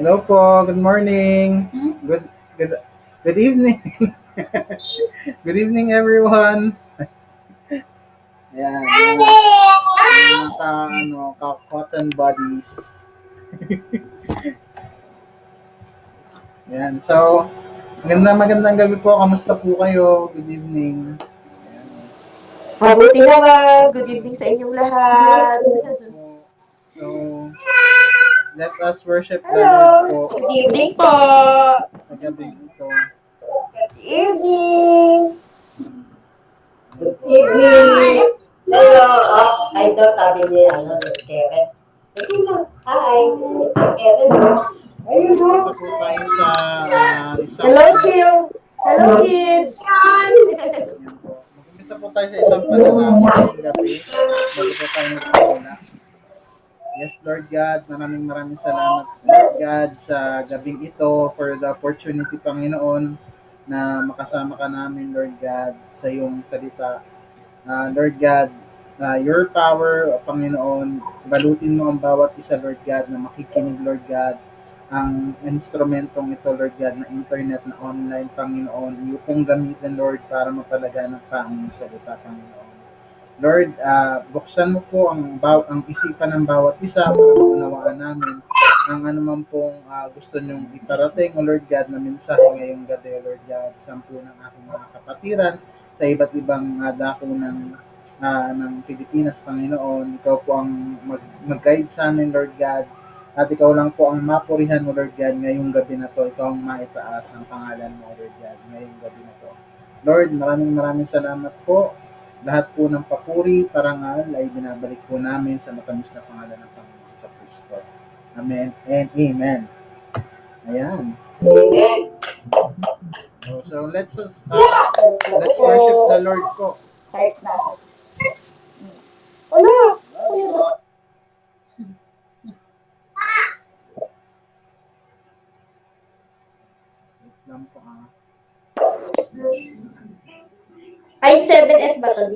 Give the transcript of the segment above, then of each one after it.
Hello po, good morning. Good good good evening. Good evening everyone. Ayan, mga ka cotton bodies. Ayan. So, magandang gabi po. Kamusta po kayo? Good evening. Ayan. Mabuti naman. Good evening sa inyong lahat. So, let us worship the Lord Hello. po Good evening po. sa gabing ito. Good evening. Good evening. Hello. Ay, daw sabi ni Kevin. Sige lang. Hi. Kevin. Ayun mo. Isa po tayo sa isang Hello, Chill. Hello, kids. Ayan po. Mag-umpisa po tayo sa isang panalangin ngayong gabi bago po tayo magsimula. Yes, Lord God, maraming salamat, Lord God, sa gabing ito for the opportunity, Panginoon, na makasama ka namin, Lord God, sa iyong salita. Lord God, your power, Panginoon, balutin mo ang bawat isa, Lord God, na makikinig, Lord God, ang instrumentong ito, Lord God, na internet, na online, Panginoon, iyo pong gamitin, Lord, para mapalaganap pa ang iyong salita, Panginoon. Lord, buksan mo po ang isipan ng bawat isa para maunawaan namin ang anuman pong gusto niyong iparating, O Lord God, na mensahe ngayong gabi, O Lord God, sampu ng aking mga kapatiran sa iba't ibang dako ng Pilipinas, Panginoon. Ikaw po ang mag-guide sa amin, Lord God, at ikaw lang po ang mapurihan mo, Lord God, ngayong gabi na to. Ikaw ang maitaas ang pangalan mo, Lord God, ngayong gabi na to. Lord, maraming salamat po. Lahat po ng papuri, parangal ay binabalik po namin sa matamis na pangalan ng Panginoon sa Kristo. Amen and Amen. Ayan. So let's worship the Lord po. Kahit na. Wala. Wait lang po Ay, 7S ba to?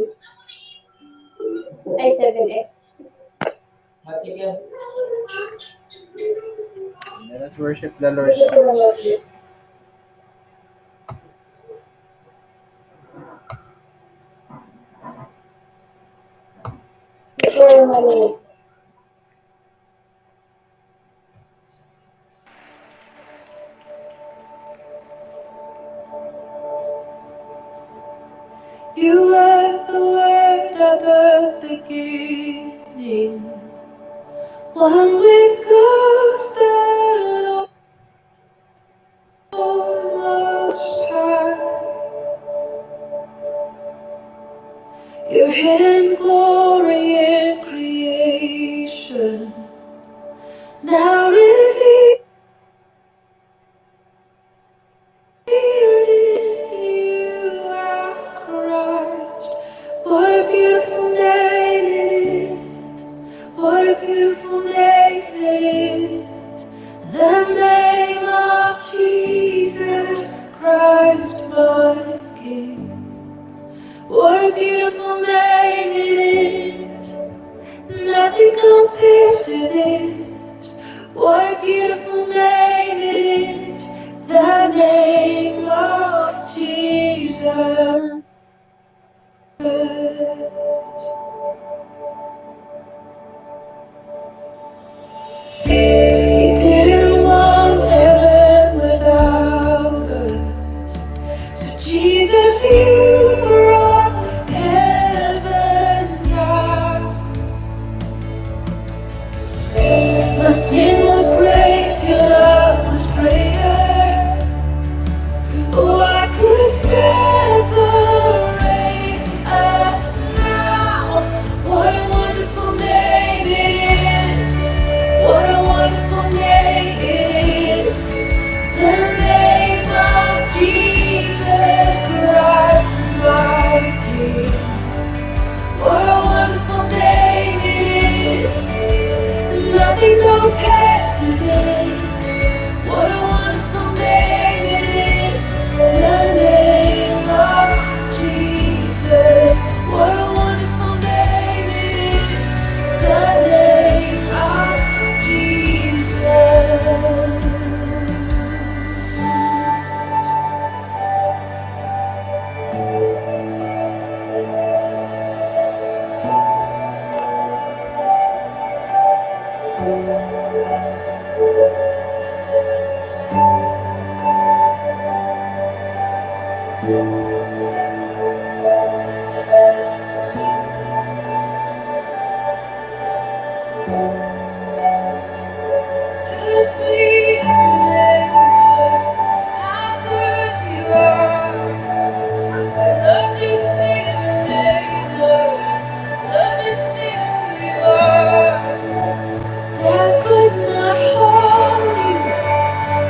Ay, 7S. Let us worship the Lord. You were the Word at the beginning, one with God the Lord Most High. Your hidden glory in creation, now revealed in you are Christ. What a beautiful name it is. What a beautiful name it is. The name of Jesus Christ, my King. What a beautiful name it is. Nothing compares to this. What a beautiful name it is. The name of Jesus. He didn't want heaven without us. So Jesus, you brought heaven down. My sin was great, your love How sweet is your name, Lord. How good you are. I love to sing your name, Lord. Love to sing who you are. Death could not hold you.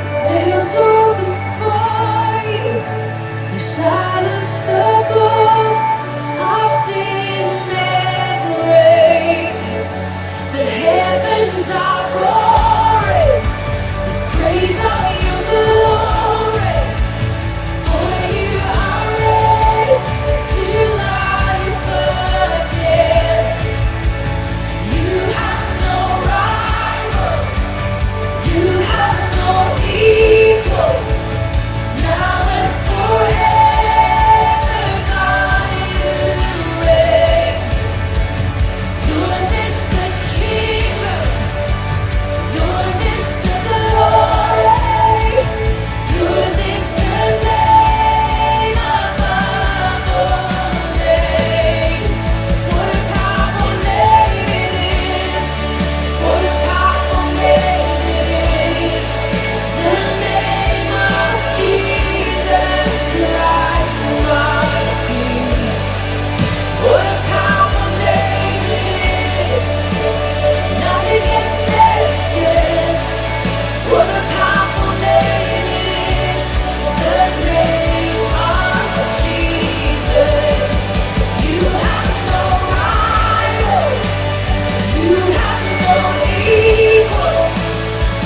The veil tore before you. You silenced the ghost of sin and grave. The heavens are roaring, the praise of your glory. For you are raised to life again. You have no rival, you have no equal. Now and forever, God, you reign. Yours is the kingdom. Yours is the glory. Yours is the name above all names. What a powerful name it is. What a powerful name it is. The name of Jesus Christ, my King. What a powerful name it is. Nothing can stand against. What a powerful name it is. The name of Jesus. You have no rival. You have no equal.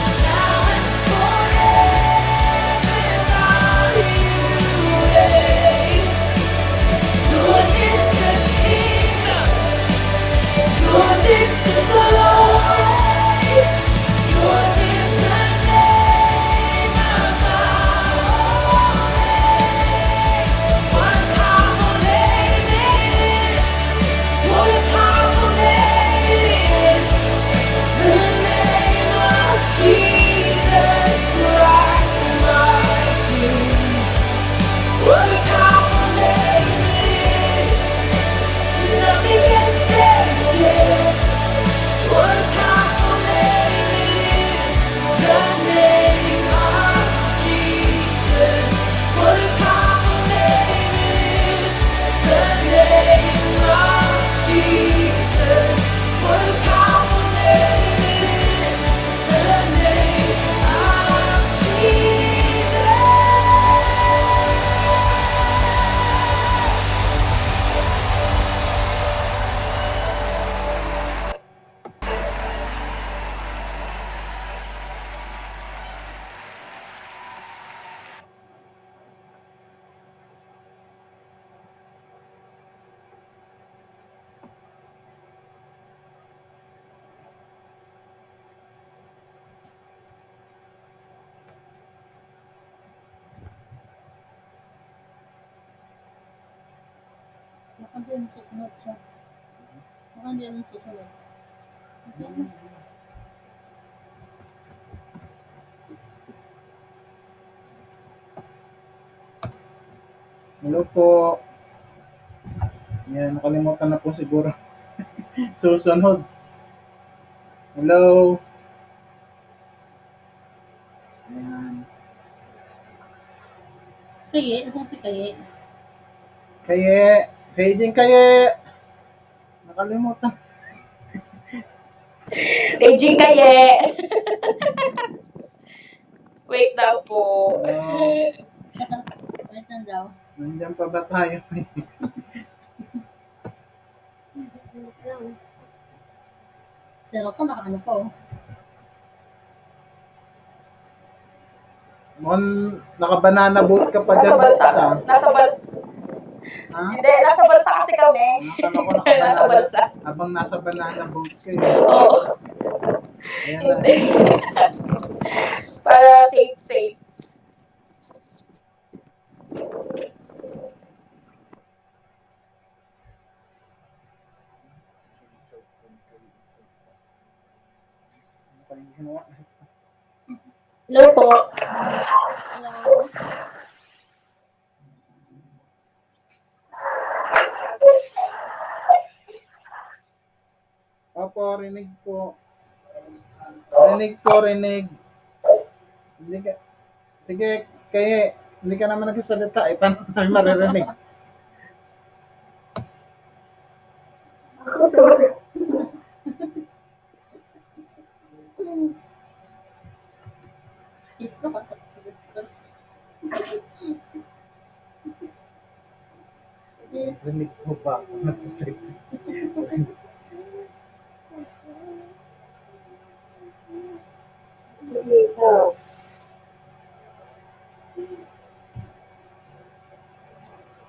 Now and forever, God, you reign. Yours is the kingdom. Yours is the glory. Yours is the name above all names. What a powerful name it is. What a powerful name it is. The name of Jesus Christ, my King. What a powerful name it is. Nothing can stand against. What a powerful name it is. The name of Jesus. What a powerful name it is. The name of Jesus. What a powerful name it is. The name of Jesus. Baka din susunod siya. Baka din susunod. Hello po. Yan, nakalimutan na po siguro. Susunod. Hello. Ayan. Kaye, asan si Kaye? Kaye. Paging kaye. Nakalimutan. Paging kaye. Wait daw po. Wait lang daw. Nandiyan pa ba tayo? Si Rosa nakaano pa oh. Mukhang naka-banana boat ka pa dyan. Sa, Nasa balsa. ha? Hindi, nasa balsa kasi kami. Nakakala ko Nasa naka-banana. balsa. Habang nasa banana boat ka eh. Oo. Ayan na. Hindi. Para safe. Ano pa yung ginawa? Hello po. Hello. rinig po. Rinig. Hindi ka, sige, kaya hindi ka naman nagsasalita eh. Paano namin maririnig? Isa pa sa Rinig po ba?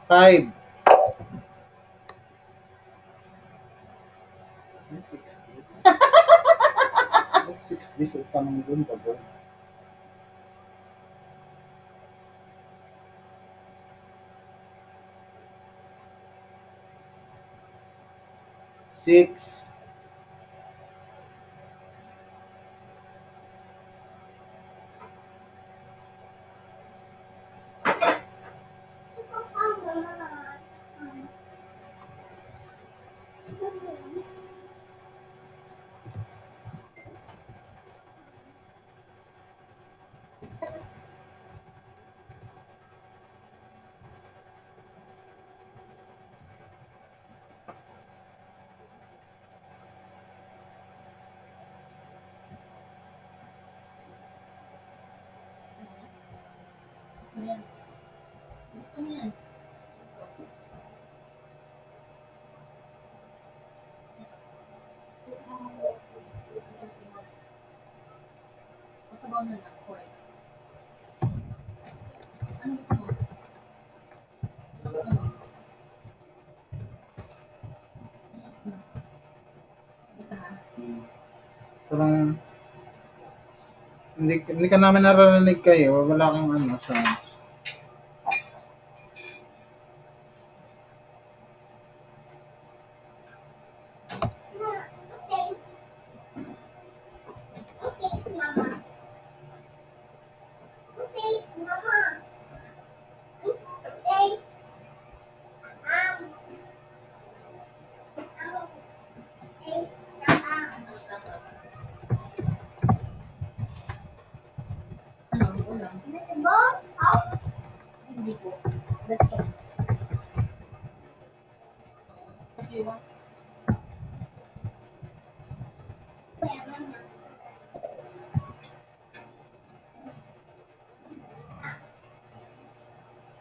Five. Six days of tanong dun, tabo. Six. Ayan. Gusto mo yan? Masabaw na lang, Koy. Ano gusto mo? Gusto mo? Ito ha? Parang hindi ka namin naririnig kayo. Wala kang ano sounds. Ano? Ulam? Hindi po. Ito. Okay ba?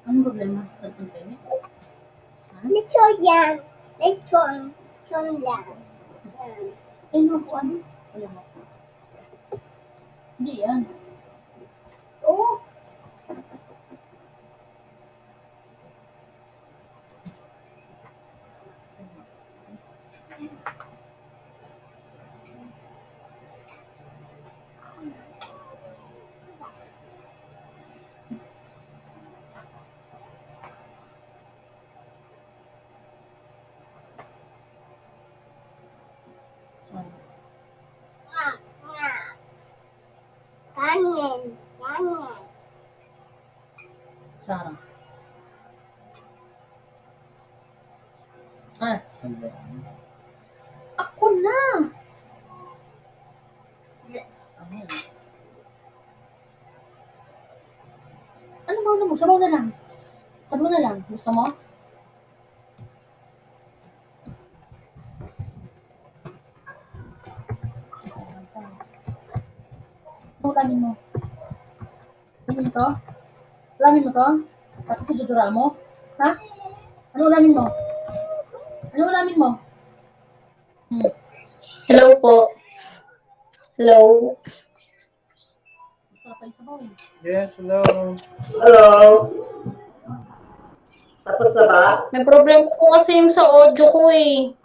Anong problema sa pandemic? Lechon yan. Lechon. Lechon lang. Yan. Ano po ano? Wala mo. Hindi yan. Oo. Sorry. Kanin. Kanin. Sarah. Ah, ako na. Ano ba mo? Sabaw na lang. Sabaw na lang. Gusto mo? Ano ulamin mo? Ulamin mo to? Ulamin mo to? Tapos sududural mo? Ha? Ano ulamin mo? Ano ulamin mo? Hello po. Hello. Masarap pa yung sabaw eh. Yes, hello. Hello? Tapos na ba? May problem po kasi yung sa audio ko eh.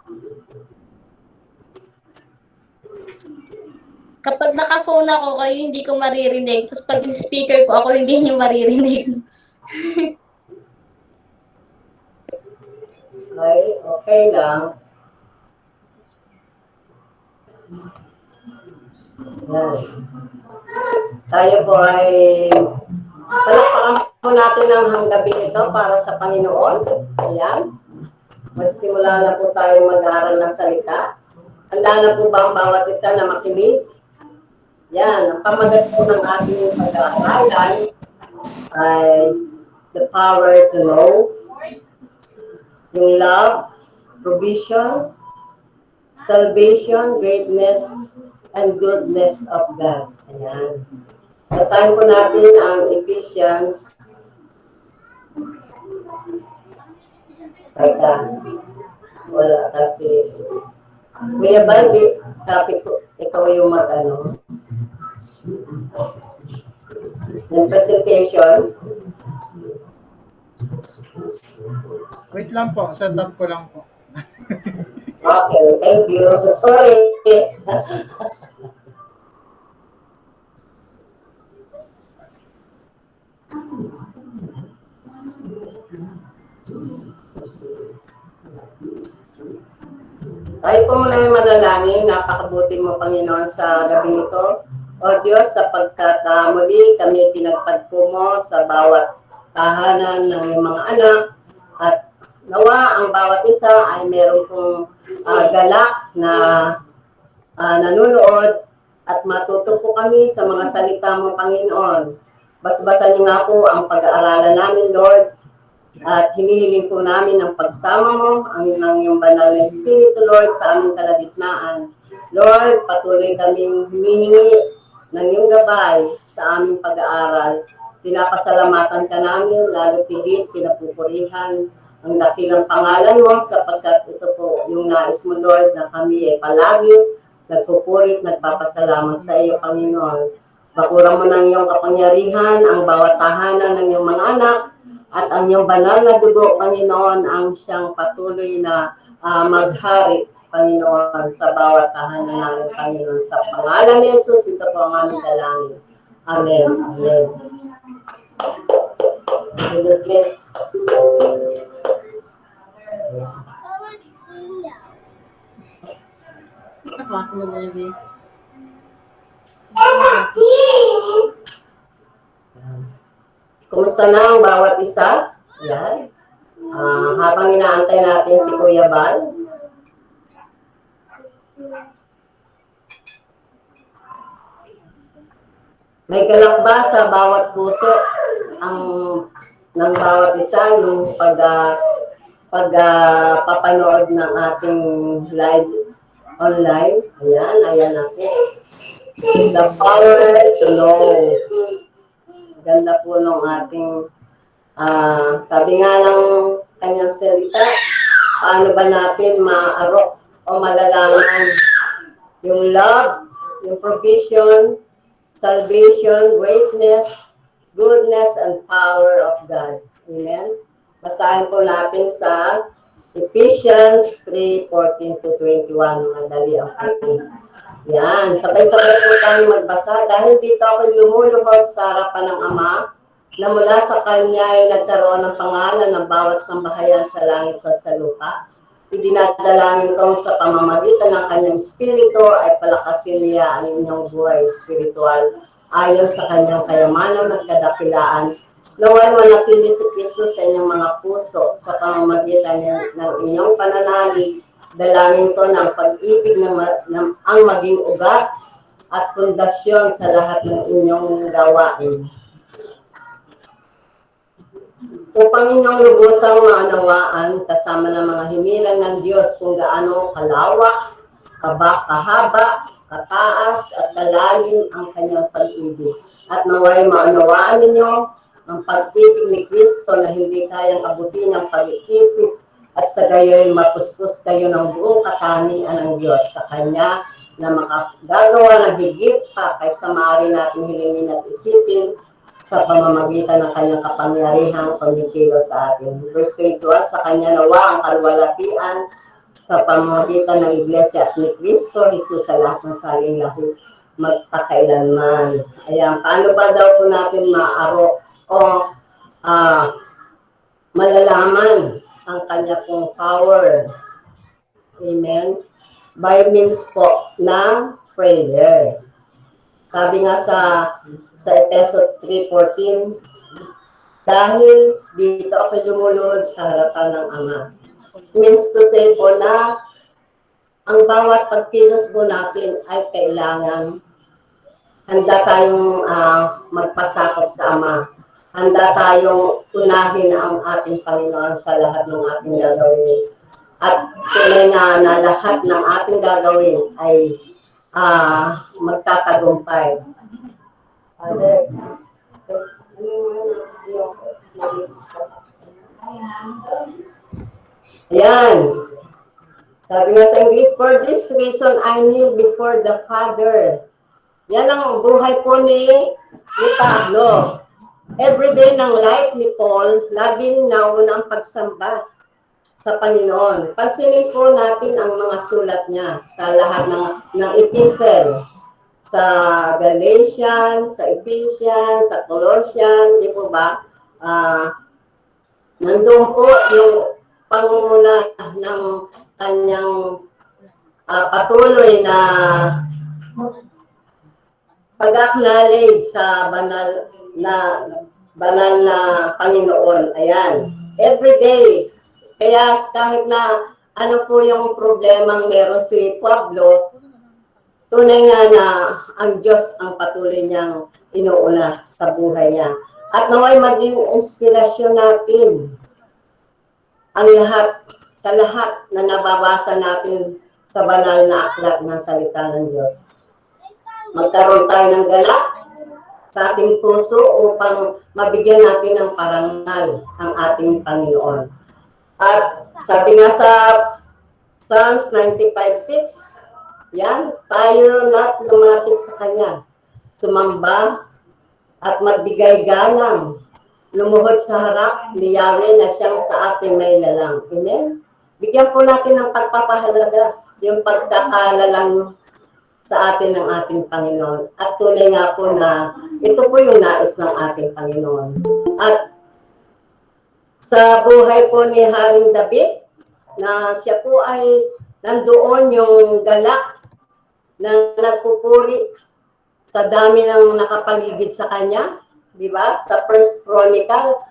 Kapag naka-phone ako, kayo hindi ko maririnig. Tapos pag speaker ko, ako hindi niyo maririnig. Ay, okay lang. Yan. Tayo po ay palakpakan po natin ang gabi ito para sa Panginoon. Ayan. Magsimula na po tayo mag-aaral ng salita. Handa na po ba ang bawat isa na makinig? Yan, ang pamagat po ng ating pag-aaralan ay the power to know, yung love, provision, salvation, greatness, and goodness of God. Ayan. Basahin po natin ang Ephesians. Teka. Wala kasi. Kuya Baldi, sabi ko, ikaw yung mag-ano. Yung presentation. Wait lang po, set up ko lang po. Okay, thank you. Sorry. Tayo po muna yung manalangin. Napakabuti mo, Panginoon, sa gabi ito. O Diyos, sapagkat muli kami pinagpagpo mo sa bawat tahanan ng iyong mga anak at nawa ang bawat isa ay meron pong galak na nanonood at matuto po kami sa mga salita mo, Panginoon. Basbasan niyo nga po ang pag-aaralan namin, Lord, at hinihiling po namin ang pagsama mo, ang iyong banal na Espiritu, Lord, sa aming kalagitnaan. Lord, patuloy kaming humihingi ng iyong gabay sa aming pag-aaral. Pinapasalamatan ka namin, lalo tigit, pinapupurihan ang dakilang pangalan mo sapagkat ito po yung nais mo, Lord, na kami ay palagi nagpupurit, nagpapasalamat sa iyo, Panginoon. Bakurang mo ng iyong kapangyarihan, ang bawat tahanan ng iyong mga anak, at ang iyong banal na dugo, Panginoon, ang siyang patuloy na maghari, Panginoon, sa bawat tahanan namin, Panginoon. Sa pangalan ni Jesus, ito po ang aming dalangin. Amen. Amen. Bless. Ako na baby. Kumusta na ang bawat isa? Yan. Habang inaantay natin si Kuya Bal. May galak ba sa bawat puso ng bawat isa yung papanood ng ating live online? Ayan na po. The power to know. Ganda po ng ating, sabi nga ng kanyang salita, paano ba natin maarok o malalaman yung love, yung provision, salvation, greatness, goodness, and power of God. Amen? Basahin po natin sa Ephesians 3:14-21. Madali ang ating. Yan, sabay-sabay po tayo magbasa dahil dito ako lumuluhod sa harapan ng Ama na mula sa Kanya ay nagkaroon ng pangalan ng bawat sambahayan sa langit at sa lupa. Idinadalangin ko sa pamamagitan ng Kanyang Espiritu ay palakasin niya ang inyong buhay espiritual ayon sa Kanyang kayamanan at kadakilaan. Naway manatili si Kristo sa inyong mga puso sa pamamagitan ng inyong pananalig. Dalangin ko ng pag-ibig ang maging ugat at pundasyon sa lahat ng inyong gawain. Upang inyong lubusang maunawaan kasama ng mga hinilang ng Diyos kung gaano kalawak, kahaba, kataas at kalalim ang kanyang pag-ibig. At naway maunawaan ninyo ang pag-ibig ni Kristo na hindi kayang abutin ng pag-iisip at sa gayoy mapuspos kayo ng buong katangian ng Diyos sa Kanya na makagagawa ng higit pa kaysa maaari natin hilingin at isipin sa pamamagitan ng Kanyang kapangyarihang pagkikilo sa atin. Verse 21, sa Kanya nawa ang kaluwalhatian sa pamamagitan ng Iglesia at ni Kristo Jesus sa lahat ng saling lahi magpakailanman. Ayan, paano ba daw po natin maaro o malalaman ang kanya pong power? Amen. By means po ng prayer. Sabi nga sa Epeso 3:14, dahil dito ako lumulod sa harapan ng Ama. Means to say po na ang bawat pagkilos po natin ay kailangan handa tayong magpasakop sa Ama. Handa tayong unahin ang ating Panginoon sa lahat ng ating gagawin. At tunay na lahat ng ating gagawin ay magtatagumpay. Father, ayan. Sabi nga sa English, for this reason I kneel before the Father. Yan ang buhay po ni Pablo. Everyday ng life ni Paul, laging nauna ang pagsamba sa Panginoon. Pansinin po natin ang mga sulat niya sa lahat ng epistle. Sa Galatians, sa Ephesians, sa Colossians, di po ba? Nandun po yung pangunguna ng kanyang patuloy na pag-acknowledge sa banal na Panginoon. Ayan. Every day. Kaya kahit na ano po yung problemang meron si Pablo, tunay nga na ang Diyos ang patuloy niyang inuuna sa buhay niya. At naway maging inspirasyon natin ang sa lahat na nababasa natin sa banal na aklat ng salita ng Diyos. Magkaroon tayo ng galak sa ating puso upang mabigyan natin ng parangal ang ating Panginoon. At sabi nga sa Psalms 95:6, yan, tayo not lumapit sa Kanya, sumamba at magbigay galang, lumuhod sa harap ni Yahweh na siyang sa ating may lalang. Amen? Bigyan po natin ng pagpapahalaga, yung pagkakalalang sa atin ng ating Panginoon. At tunay nga po na ito po yung nais ng ating Panginoon. At sa buhay po ni Haring David, na siya po ay nandoon yung galak na nagpupuri sa dami ng nakapaligid sa kanya, di ba? Sa First Chronicle,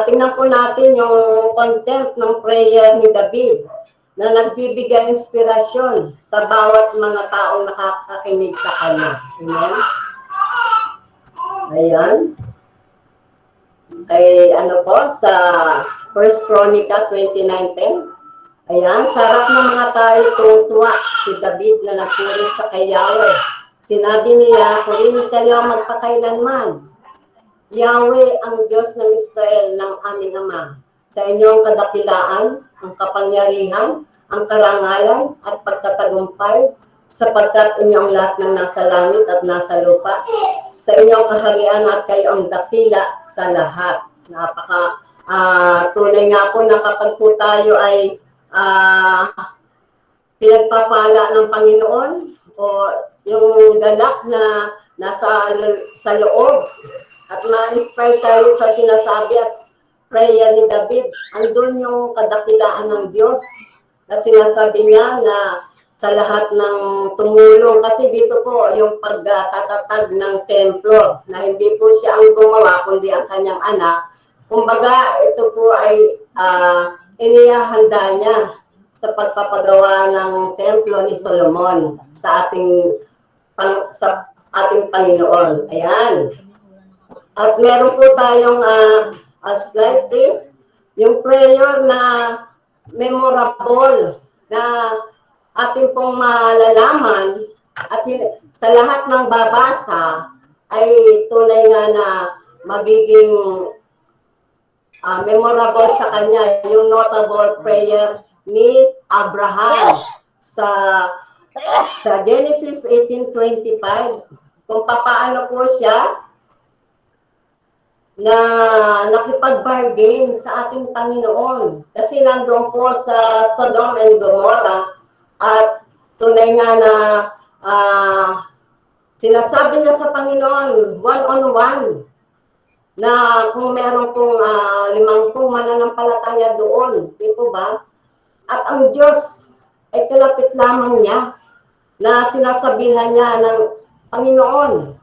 tingnan po natin yung content ng prayer ni David na nagbibigay inspirasyon sa bawat mga taong nakakakinig sa kanya. Amen? Ayan. Kay ano po, sa First Chronicle 29:10, ayan, sarap ng mga tayo tuwa si David na nagpuri sa kay Yahweh. Sinabi niya, "Purihin kayo magpakailanman. Yahweh ang Diyos ng Israel ng aming Ama. Sa inyong kadakilaan, ang kapangyarihan, ang karangalan at pagtatagumpay, sapagkat inyong lahat ng nasa langit at nasa lupa, sa inyong kaharian at kayo ang dakila sa lahat." Napaka tunay nga po na kapag po tayo ay pinagpapala ng Panginoon o yung galak na nasa sa loob at ma-inspire tayo sa sinasabi at prayer ni David, andun yung kadakilaan ng Diyos na sinasabi niya na sa lahat ng tumulong. Kasi dito po yung pagtatatag ng templo na hindi po siya ang gumawa kundi ang kanyang anak. Kumbaga ito po ay inihahanda niya sa pagpapagawa ng templo ni Solomon sa ating Panginoon. Ayan. At meron po tayong slide please, yung prayer na memorable na ating pong malalaman at sa lahat ng babasa ay tunay nga na magiging memorable sa kanya yung notable prayer ni Abraham sa Genesis 18:25, kung papaano po siya na nakipag-bargain sa ating Panginoon. Kasi nandoon po sa Sodom and Gomorrah at tunay nga na sinasabi niya sa Panginoon, one-on-one, na kung meron pong 50 mananampalataya doon, di po ba? At ang Diyos ay kalapit lamang niya na sinasabihan niya ng Panginoon,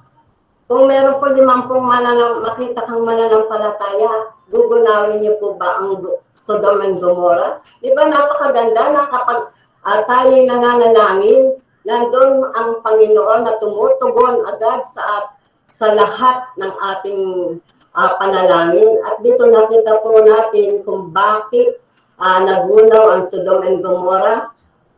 kung meron po 50 makita kang mananampalataya, gugunawin niyo po ba ang Sodom and Gomorrah? Di ba napakaganda na kapag at tayo'y nananalangin, nandun ang Panginoon na tumutugon agad sa lahat ng ating panalangin. At dito nakita po natin kung bakit nagunaw ang Sodom and Gomorrah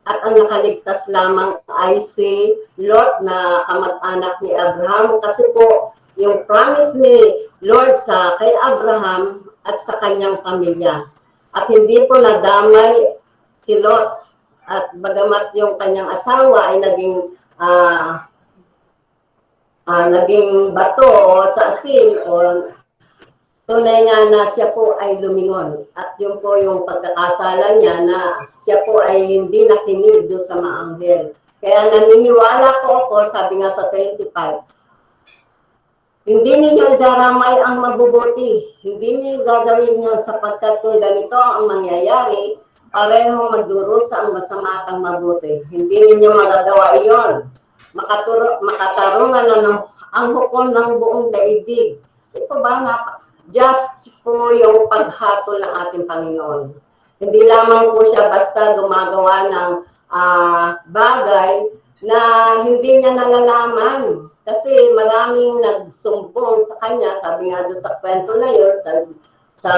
at ang nakaligtas lamang ay si Lot na kamag-anak ni Abraham, kasi po yung promise ni Lord kay Abraham at sa kanyang pamilya. At hindi po nadamay si Lot, at bagamat yung kanyang asawa ay naging bato o sa asin, o tunay nga na siya po ay lumingon. At yun po yung pagkakasala niya na siya po ay hindi nakinig doon sa maanghel. Kaya naniniwala po ako, sabi nga sa 25, hindi ninyo idaramay ang mabubuti. Hindi ninyo gagawin nyo sapagkat kung ganito ang mangyayari, parehong magdurusa ang masama at ang mabuti. Hindi ninyo magagawa iyon. Makatarungan ang hukom ng buong daigdig. Ito ba just po yung paghatol ng ating Panginoon. Hindi lamang po siya basta gumagawa ng bagay na hindi niya nalalaman. Kasi maraming nagsumbong sa kanya, sabi nga doon sa kwento na yun, sa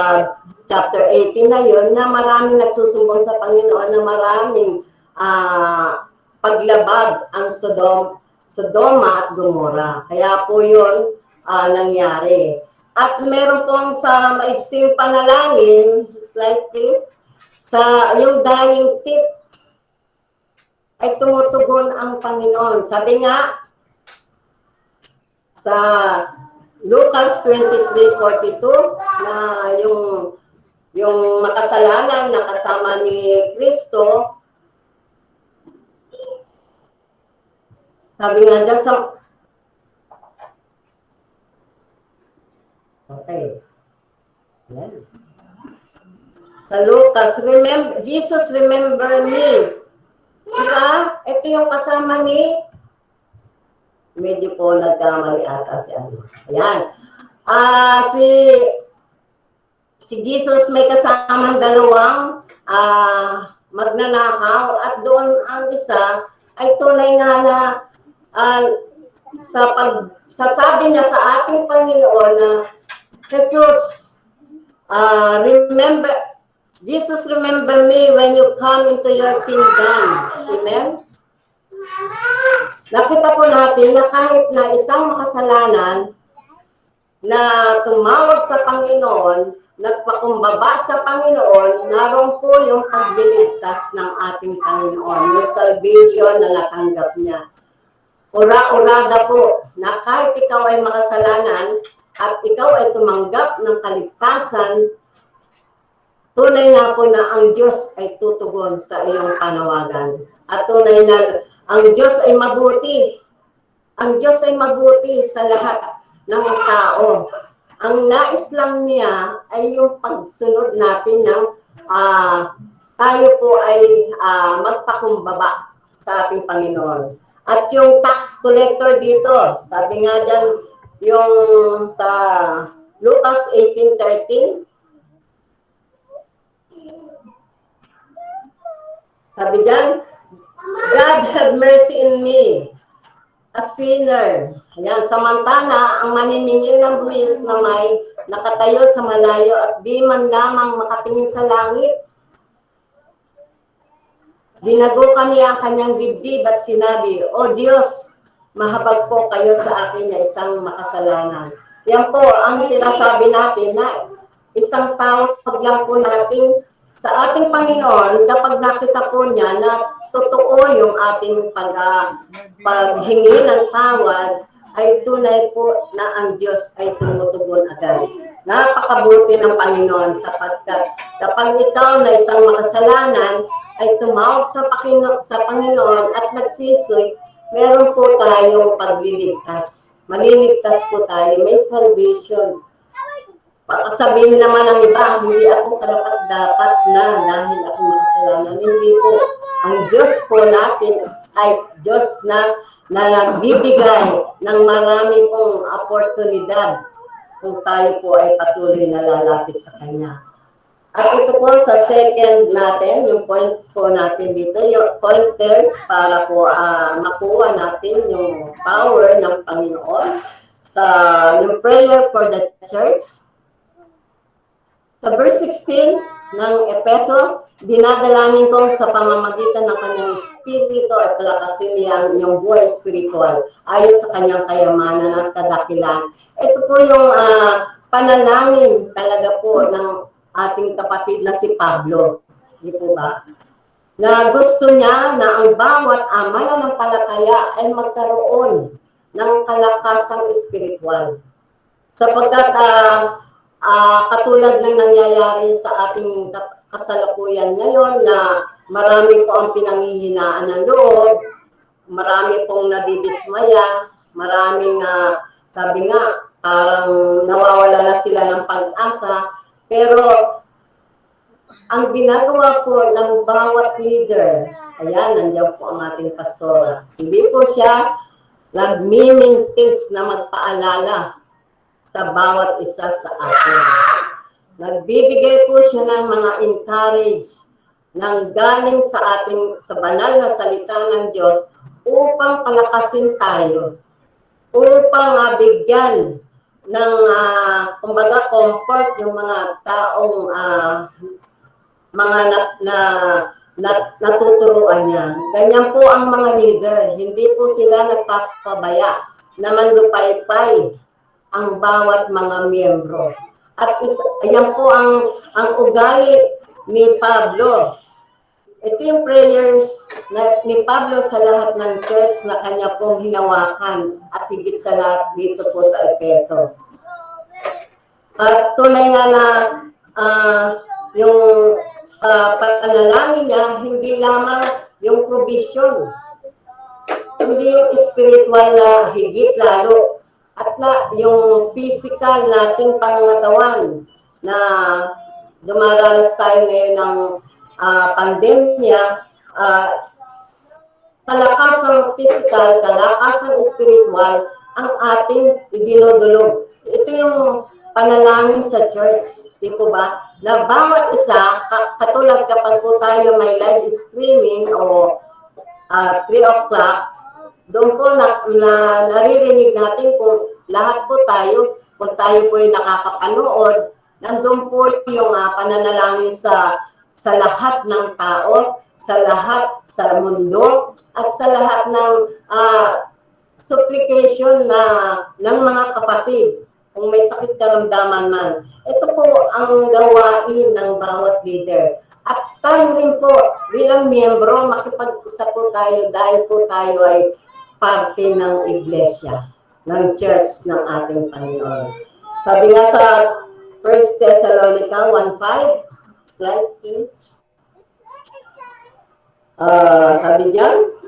chapter 18 na yun, na maraming nagsusumbong sa Panginoon na maraming paglabag ang Sodoma at Gomorrah. Kaya po yun nangyari. At meron pong sa maiksing panalangin, slide please, sa yung dying tip ay tumutugon ang Panginoon. Sabi nga, sa Lucas 23:42 na yung makasalanan na kasama ni Kristo, sabi nga dyan sa yan. Sa Lucas, Jesus remember me. Diba? Ito yung kasama ni medyo po nagkamali ata si ano. Ayan. Si Jesus may kasamang dalawang magnanakaw, at doon ang isa ay tunay nga na sa pagsasabi niya sa ating Panginoon na Jesus, Jesus, remember me when you come into your kingdom. Amen? Nakita po natin na kahit na isang makasalanan na tumawag sa Panginoon, nagpakumbaba sa Panginoon, naroon po yung pagliligtas ng ating Panginoon, yung salvation na natanggap niya. Ura-urada po na kahit ikaw ay makasalanan at ikaw ay tumanggap ng kaligtasan, tunay nga po na ang Diyos ay tutugon sa iyong panawagan. At tunay na ang Diyos ay mabuti. Ang Diyos ay mabuti sa lahat ng tao. Ang nais lang niya ay yung pagsunod natin ng tayo po ay magpakumbaba sa ating Panginoon. At yung tax collector dito, sabi nga dyan yung sa Lucas 18:13, sabi dyan, God have mercy in me, a sinner. Ayan, samantala, ang maniningil ng buwis na may nakatayo sa malayo at di man lamang makatingin sa langit. Binago niya ang kanyang dibdib at sinabi, O Diyos, mahabag po kayo sa akin na isang makasalanan. Yan po ang sinasabi natin na isang tao pag lang po natin sa ating Panginoon, kapag nakita po niya na totoo yung ating paghingi ng tawad, ay tunay po na ang Diyos ay tumutugon agad. Napakabuti ng Panginoon sapagkat kapag ikaw na isang makasalanan ay tumawag sa Panginoon at nagsisi, meron po tayong pagliligtas. Maliligtas po tayo, may salvation. Baka sabihin naman ng iba, hindi ako karapat-dapat na dahil ako makasalanan. Hindi po. Ang Diyos po natin ay Diyos na nagbibigay ng marami pong oportunidad kung tayo po ay patuloy na lalapit sa Kanya. At ito po sa second natin, yung point po natin dito, yung pointers para po makuha natin yung power ng Panginoon sa yung prayer for the church. Sa verse 16 ng Efeso, dinadalangin ko sa pamamagitan ng kanyang espiritu at palakasin niya yung buhay spiritual ayon sa kanyang kayamanan at kadakilan. Ito po yung panalangin talaga po ng ating kapatid na si Pablo. Di po ba? Na gusto niya na ang bawat mananampalataya ay magkaroon ng kalakasang espiritual. Sapagkat katulad ng nangyayari sa ating kasalukuyan ngayon na marami po ang pinanghihinaan ng loob, marami pong nadidismaya, maraming sabi nga, parang nawawala na sila ng pag-asa. Pero ang ginagawa po ng bawat leader, ayan, nandiyan po ang ating pastora. Hindi po siya nagmimintis na magpaalala sa bawat isa sa atin. Nagbibigay po siya ng mga encourage nang galing sa ating sa banal na salita ng Diyos upang palakasin tayo, upang bigyan ng kumbaga comfort yung mga taong mga natuturuan niya. Ganyan po ang mga leader. Hindi po sila nagpapabaya na manlupaypay ang bawat mga miyembro. At yan po ang ugali ni Pablo. Ito yung prayers ni Pablo sa lahat ng church na kanya pong hinawakan at higit sa lahat dito po sa Efeso. At tunay nga na yung panalangin niya, hindi lamang yung provision, hindi yung spiritual na higit lalo, at yung physical nating pangangatawan na dumaranas tayo ngayon ng pandemya, kalakasang physical, kalakasang spiritual ang ating idinudulog. Ito yung panalangin sa church, di po ba? Na bawat isa, katulad kapag po tayo may live streaming o 3 o'clock, doon po naririnig natin kung lahat po tayo, kung tayo po ay nakakapanood, nandun po yung pananalangin sa lahat ng tao, sa lahat sa mundo, at sa lahat ng supplication ng mga kapatid, kung may sakit karamdaman man. Ito po ang gawain ng bawat leader. At tayo rin po, bilang miyembro, makipag-isa po tayo dahil po tayo ay parte ng iglesia, ng church ng ating Panginoon. Sabi nga sa 1 Thessalonica 1:5, slide please. Sabi diyan,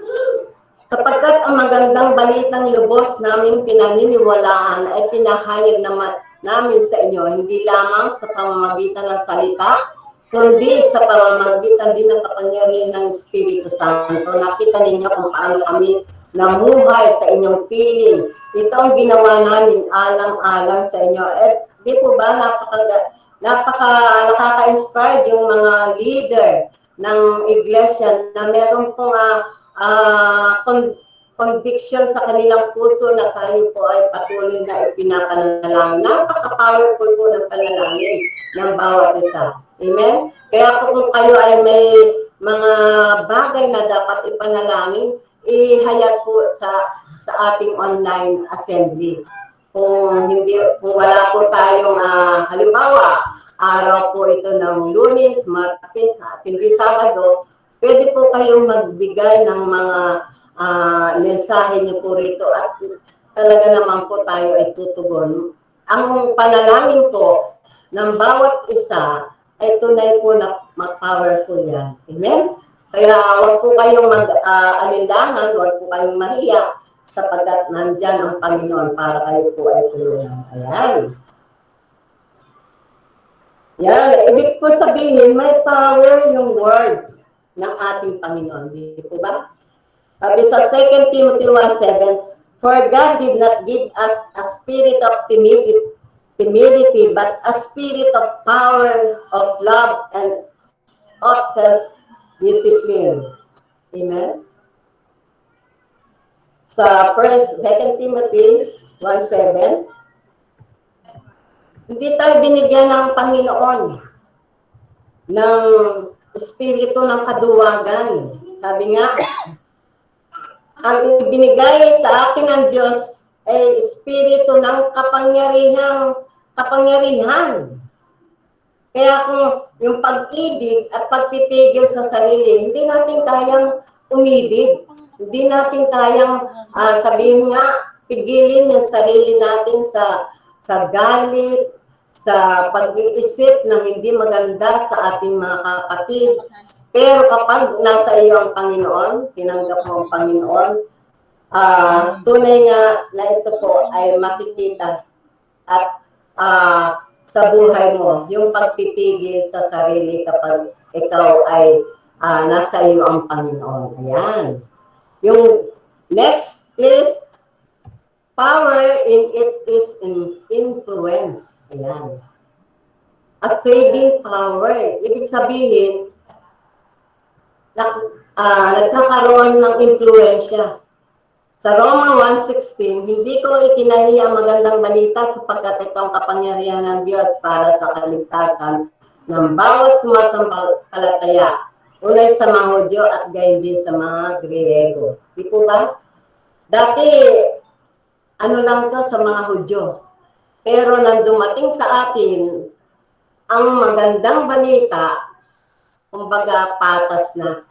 sapagkat ang magandang balitang lubos namin pinaniniwalaan ay pinahayag namin sa inyo, hindi lamang sa pamamagitan ng salita, kundi sa pamamagitan din ng kapangyarihan ng Espiritu Santo. Nakita ninyo kung paano kami namuhay sa inyong piling. Ito ang ginawa namin alang-alang sa inyo. At di po ba nakaka-inspired yung mga leader ng iglesia na meron pong conviction sa kanilang puso na tayo po ay patuloy na ipinapanalangin. Napaka-powerful po ng panalangin ng bawat isa. Amen? Kaya po kung kayo ay may mga bagay na dapat ipanalangin, ihayag po sa ating online assembly. Kung wala po tayong halimbawa, araw po ito ng Lunes, Martes, at hindi Sabado, pwede po kayong magbigay ng mga mensahe niyo po rito at talaga naman po tayo ay tutugon. Ang panalangin po ng bawat isa ay tunay po na powerful yan. Amen? Kaya huwag po kayong mag-alinlangan, huwag po kayong mahiya sapagkat nandyan ang Panginoon para kayo po ay tulungan. Ayan. Yan, ibig po sabihin, may power yung word ng ating Panginoon. Di po ba? Sabi sa 2 Timothy 1:7, for God did not give us a spirit of timidity, timidity, but a spirit of power, of love, and of self-discipline. Amen? Sa 2 Timothy 1:7, hindi tayo binigyan ng Panginoon ng espiritu ng kaduwagan. Sabi nga, ang ibinigay sa akin ng Diyos ay espiritu ng kapangyarihan. Kaya kung yung pag-ibig at pagpipigil sa sarili, hindi natin kayang umibig. Hindi natin kayang sabihin nga, pigilin yung sarili natin sa galit, sa pag-iisip ng hindi maganda sa ating mga kapatid. Pero kapag nasa iyo ang Panginoon, tinanggap mo ang Panginoon, tunay nga na ito po ay makikita at sa buhay mo, yung pagpipigil sa sarili kapag ikaw ay nasa iyo ang Panginoon. Ayan. Yung next is power in it is in influence. Ayan. A saving power. Ibig sabihin, nagkakaroon ng impluensya. Sa Roma 1:16, hindi ko ikinahiya ang magandang balita sapagkat ito ang kapangyarihan ng Diyos para sa kaligtasan ng bawat sumasampalataya. Unay sa mga Hudyo at gayon din sa mga Griego. Di po ba? Dati, ano lang to sa mga Hudyo. Pero nang dumating sa atin, ang magandang balita, kumbaga patas na.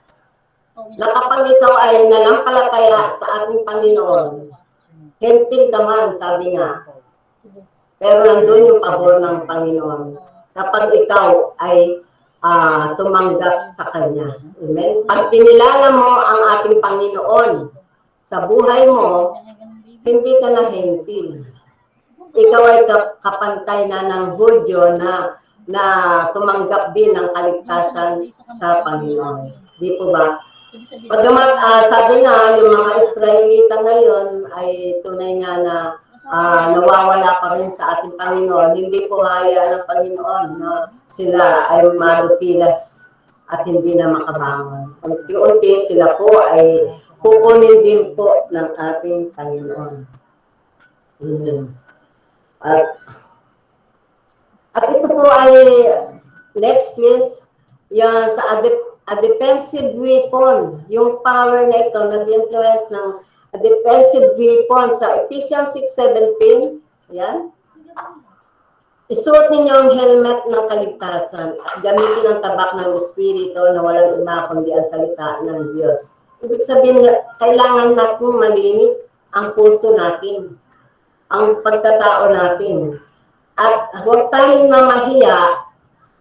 Na kapag ikaw ay nanampalataya sa ating Panginoon, hentil ka man, sabi nga. Pero nandun yung pabor ng Panginoon. Kapag ikaw ay tumanggap sa Kanya. Amen? Pag kinilala mo ang ating Panginoon sa buhay mo, hindi ka na hentil. Ikaw ay kapantay na ng Hudyo na tumanggap din ng kaligtasan sa Panginoon. Di po ba? Pagamat sabi nga, yung mga Israelita ngayon ay tunay nga na nawawala pa rin sa ating Panginoon. Hindi po haya ng Panginoon na sila ay madupilas at hindi na makabangon. Unti-unti sila po ay kukunin din po ng ating Panginoon. At ito po ay next please, yung sa a defensive weapon, yung power na ito, nag-influence ng a defensive weapon sa Ephesians 6:17. Yan. Isuot ninyo ang helmet ng kaligtasan at gamitin ang tabak ng Espiritu na walang iba kundi ang salita ng Diyos. Ibig sabihin, kailangan natin malinis ang puso natin, ang pagkatao natin. At huwag tayong mamahiya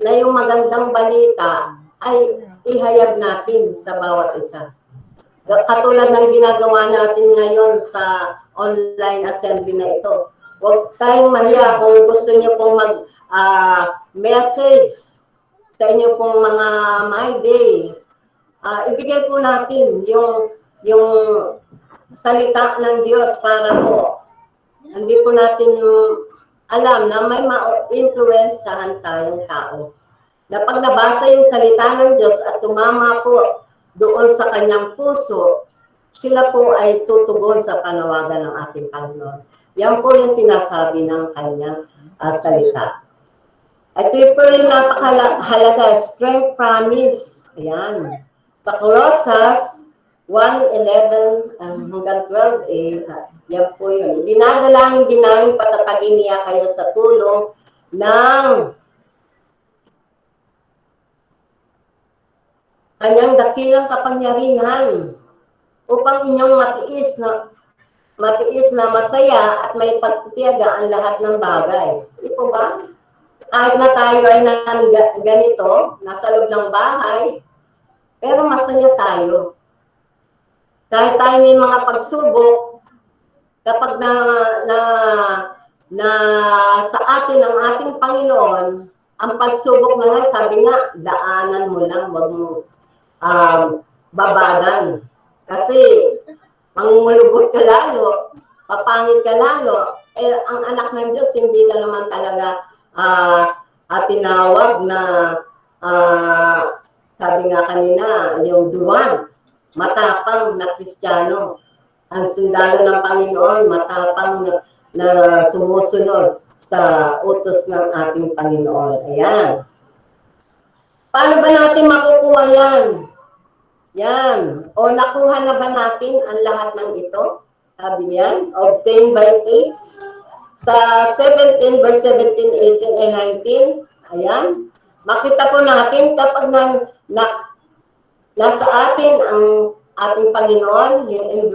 na yung magandang balita ay ihayag natin sa bawat isa. Katulad ng ginagawa natin ngayon sa online assembly na ito. Huwag tayong mahiya kung gusto niyo pong mag-message sa inyo pong mga My Day. Ibigay po natin yung salita ng Diyos para po. Hindi po natin alam na may ma-influensyahan tayong tao. Na pag nabasa yung salita ng Diyos at tumama po doon sa kanyang puso, sila po ay tutugon sa panawagan ng ating Panginoon. Yan po yung sinasabi ng kanyang salita. Ito po yung napakahalaga, strength promise. Ayan. Sa Colossus 1:11 hanggang 12, yan po yun. Dinadalangin din namin patatagin niya kayo sa tulong ng kanyang dakilang kapangyarihan upang inyong matiis na masaya at may pagtitiyaga ang lahat ng bagay. Ito ba? Kahit na tayo ay ganito, nasa loob ng bahay, pero masaya tayo. Kahit tayo may mga pagsubok, kapag na sa atin ang ating Panginoon, ang pagsubok na nga, sabi nga, daanan mo lang, wag mo babagan. Kasi, mangulubot ka lalo, papangit ka lalo, ang anak ng Diyos, hindi na naman talaga tinawag na sabi nga kanina, yung duwag, matapang na Kristiyano. Ang sundalo ng Panginoon, matapang na sumusunod sa utos ng ating Panginoon. Ayan. Paano ba natin makukuha yan? Yan. O nakuha na ba natin ang lahat ng ito? Sabi niyan, obtained by faith. Sa 17, verse 17, 18, and 19, ayan. Makita po natin kapag nasa atin ang ating Panginoon, yung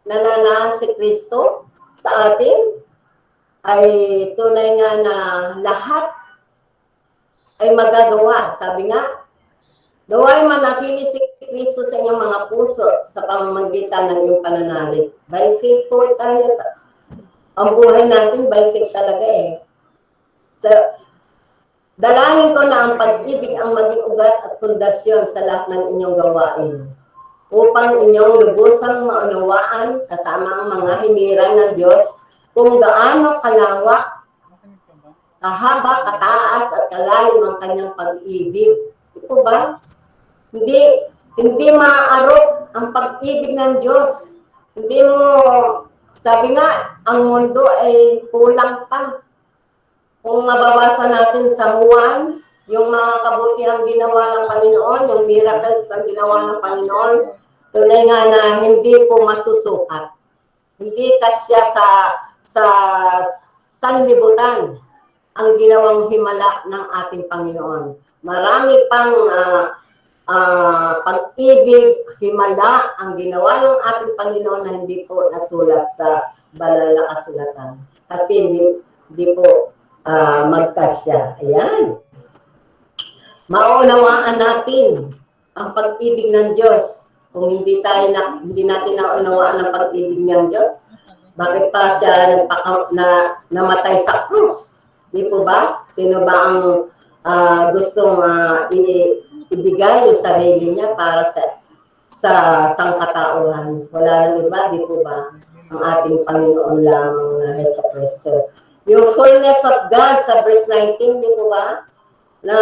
nananahan si Kristo sa atin, ay tunay nga na lahat ay magagawa. Sabi nga, naway manatili si Kristo sa inyong mga puso sa pamamagitan ng iyong pananalig. By faith po tayo. Ang buhay natin, by faith talaga eh. So, dalangin ko na ang pag-ibig ang maging ugat at pundasyon sa lahat ng inyong gawain, upang inyong lubusang maunawaan kasama ang mga hinirang ng Diyos kung gaano kalawak, kahaba, kataas at kalalim ang kanyang pag-ibig. Ito ba? Hindi maaarok ang pag-ibig ng Diyos. Hindi mo, sabi nga, ang mundo ay kulang pa. Kung mababasa natin sa Juan, yung mga kabutihang ginawa ng Panginoon, yung miracles na ginawa ng Panginoon, tunay nga na hindi po masusukat. Hindi kasya sa sanlibutan ang ginawang himala ng ating Panginoon. Marami pang pag-ibig, himala ang ginawa ng ating Panginoon na hindi po nasulat sa banal na kasulatan. Kasi hindi po magkasya. Ayan. Maunawaan natin ang pag-ibig ng Diyos. Kung hindi natin naunawaan ang pag-ibig ng Diyos, bakit pa siya namatay sa krus? Di po ba? Sino ba ang gustong ibigay yung sarili niya para sa sangkatauhan? Wala nang iba, di po ba? Ang ating Panginoon lamang na Jesucristo. Yung fullness of God sa verse 19, di po ba? Na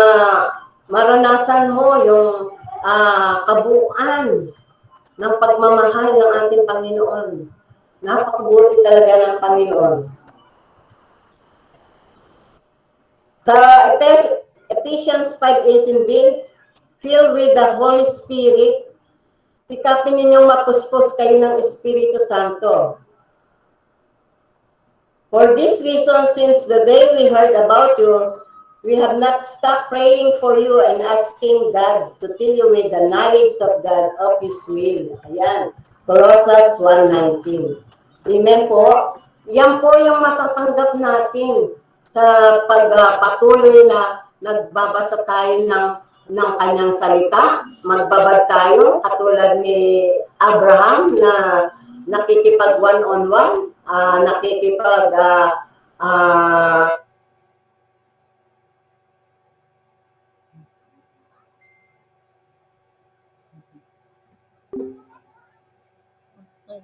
maranasan mo yung kabuuan ng pagmamahal ng ating Panginoon. Napakabuti talaga ng Panginoon. Sa Ephesians 5:18b, filled with the Holy Spirit, sikapin ninyong mapuspos kayo ng Espiritu Santo. For this reason, since the day we heard about you, we have not stopped praying for you and asking God to fill you with the knowledge of God, of His will. Ayan. Colossians 1:19. Amen po. Yan po yung matatanggap natin sa pagpatuloy na nagbabasa tayo ng kanyang salita. Magbabad tayo katulad ni Abraham na nakikipag one-on-one, nakikipag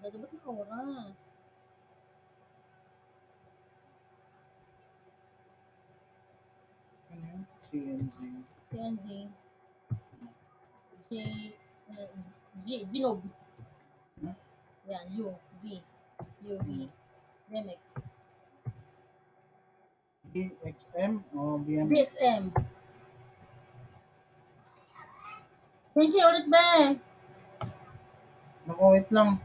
Dapat na oras. Ano yun? CNZ. CNZ. Ginog. Yan, UV. Remix. BXM o BM? BXM. Thank you ulit, Ben. Naku, wait lang.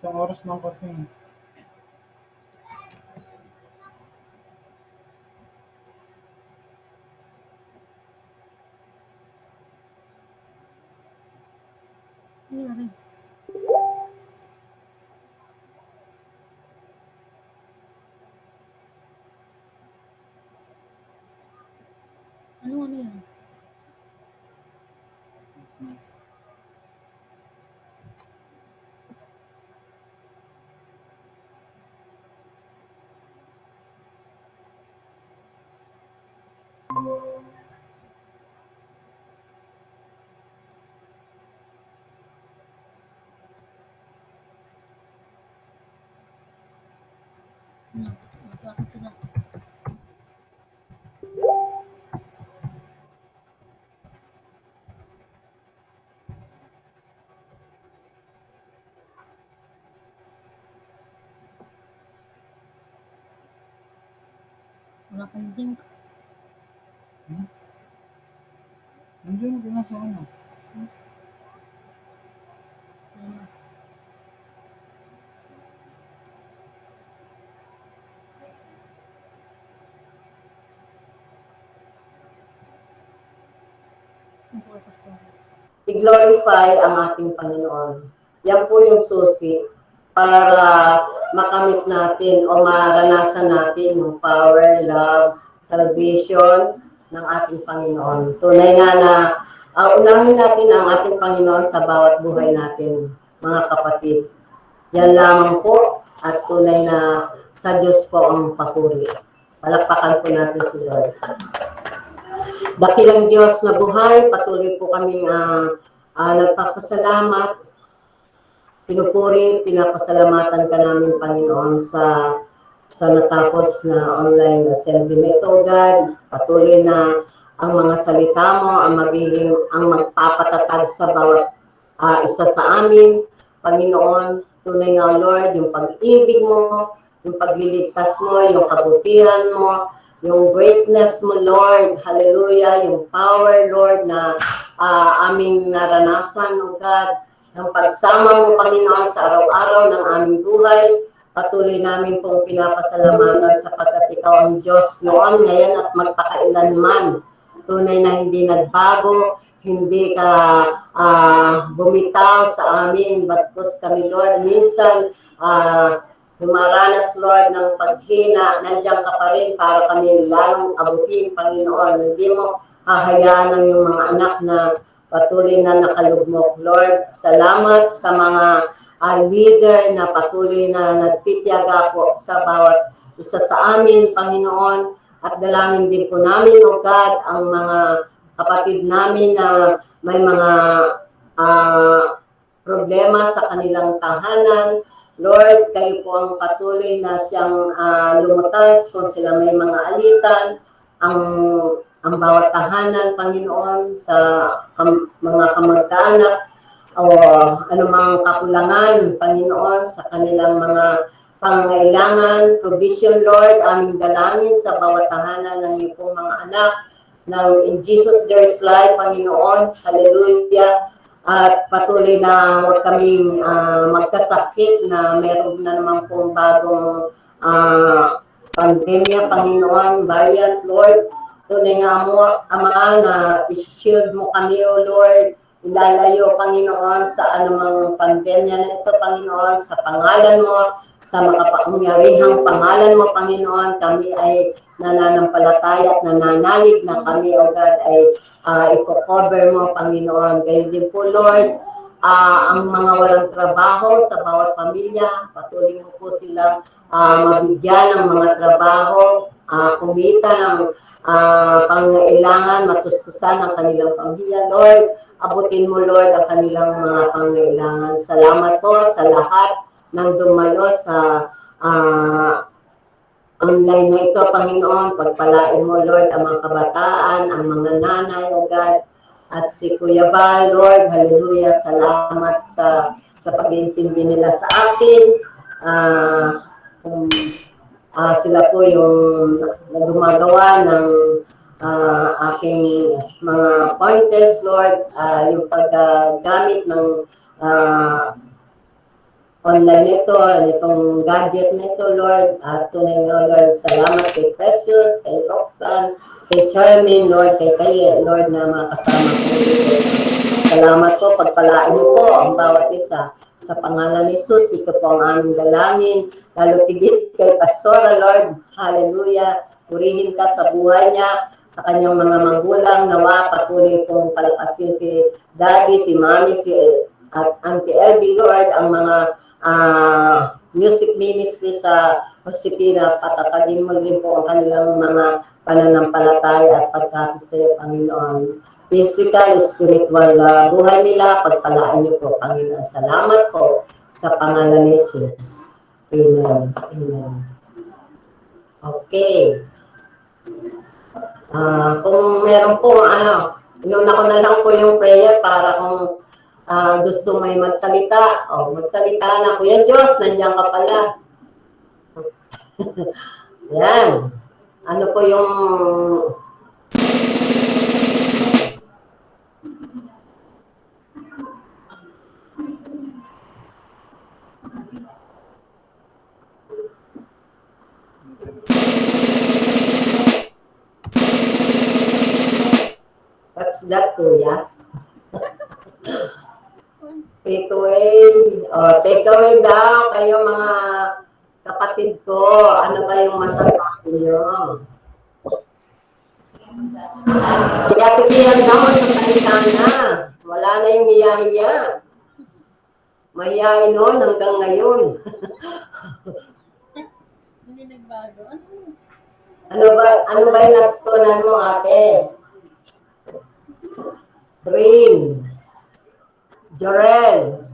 Isang oras lang kasi. Ano yan? Magkasal sila. Wala kang link. Nandiyan na din sa ano. Ayun. Ang po, Pastor. I-glorify ang ating Panginoon. Yan po yung susi para makamit natin o maranasan natin yung power, love, salvation ng ating Panginoon. Tunay nga na unahin natin ang ating Panginoon sa bawat buhay natin, mga kapatid. Yan lamang po at tunay na sa Diyos po ang papuri. Palakpakan po natin si Lord. Dakilang Diyos na buhay, patuloy po kaming nagpapasalamat, pinupuri, pinapasalamatan ka namin, Panginoon, sa natapos na online assembly nito, God. Patuloy na ang mga salita mo, ang magpapatatag sa bawat isa sa amin, Panginoon. Tunay nga, Lord, yung pag-ibig mo, yung pagliligtas mo, yung kabutihan mo, yung greatness mo, Lord, hallelujah, yung power, Lord, na aming naranasan, O God, ng pagsama mo, Panginoon, sa araw-araw ng aming buhay, patuloy namin pong pinapasalamatan sapagkat ikaw ang Diyos noon, ngayon at magpakailanman. Tunay na hindi nagbago, hindi ka bumitaw sa amin, bagkus kami, Lord, minsan, dumaranas, Lord, ng paghina, nandiyan ka pa rin para kami lalong abutin, Panginoon. Hindi mo hahayaan ng iyong mga anak na patuloy na nakalugmok, Lord. Salamat sa mga leader na patuloy na nagtitiyaga po sa bawat isa sa amin, Panginoon. At dalangin din po namin, O God, ang mga kapatid namin na may mga problema sa kanilang tahanan. Lord, kayo po ang patuloy na siyang lumutas kung sila may mga alitan, ang bawat tahanan, Panginoon, sa mga kamag-anak o anumang kakulangan, Panginoon, sa kanilang mga pangailangan, provision, Lord, aming dalangin sa bawat tahanan ng iyong pong mga anak, in Jesus there is life, Panginoon, hallelujah. At patuloy na huwag kaming magkasakit na meron na naman pong bagong pandemya, Panginoon, variant, Lord. Tunay nga mo, Ama, na i-shield mo kami, O Lord. Ilalayo, Panginoon, sa anumang pandemya na ito, Panginoon, sa pangalan mo, sa makapangyarihang pangalan mo, Panginoon, kami ay nananampalataya at nananalig na kami, O God, ay i-cover mo, Panginoon. Gayun din po, Lord, ang mga walang trabaho sa bawat pamilya, patuloy mo po silang mabigyan ng mga trabaho, kumita ng pangailangan, matustusan ang kanilang pamilya, Lord. Abutin mo, Lord, ang kanilang mga pangailangan. Salamat po sa lahat ng dumalo sa online na ito, Panginoon. Pagpalain mo, Lord, ang mga kabataan, ang mga nanay, O God, at si Kuya Val, Lord, hallelujah, salamat sa pag-iintindi nila sa atin. Sila po yung gumagawa ng aking mga pointers, Lord, yung paggamit ng online nito, itong gadget nito, Lord. Tunay nga, Lord, salamat kay Precious, kay Roxanne, kay Charmin, Lord, kay Lord, na mga kasama ko dito. Salamat po, pagpalain niyo po ang bawat isa. Sa pangalan ni Jesus, ito po ang aming dalangin. Lalo tigit kay Pastora, Lord, hallelujah. Purihin ka sa buhay niya, sa kanyang mga magulang, nawa, patuloy pong palakasin si Daddy, si Mami, si Auntie Elby, Lord, ang mga music ministry sa Josepina, patatagin mo rin po ang kanilang mga pananampalataya at pagkakit sa iyo, Panginoon. Physical, spiritual buhay nila, pagpalaan niyo po, Panginoon. Salamat po sa pangalan ni Jesus. Amen. Amen. Okay. Kung meron po, inuna ko na lang po yung prayer para kung gusto may magsalita, magsalita na. Kuya Diyos, nandiyan ka pala. Yan. Ano po yung... What's that, Kuya? Take away. Take away daw kayo mga kapatid ko. Ano ba yung masasabi niyo? Si Ate Kian daw magsasalita na. Wala na yung hiya-hiya. Mahihain noon hanggang ngayon. Hindi nagbago. Ano ba yung natutunan mo, ate? Green. Jorel.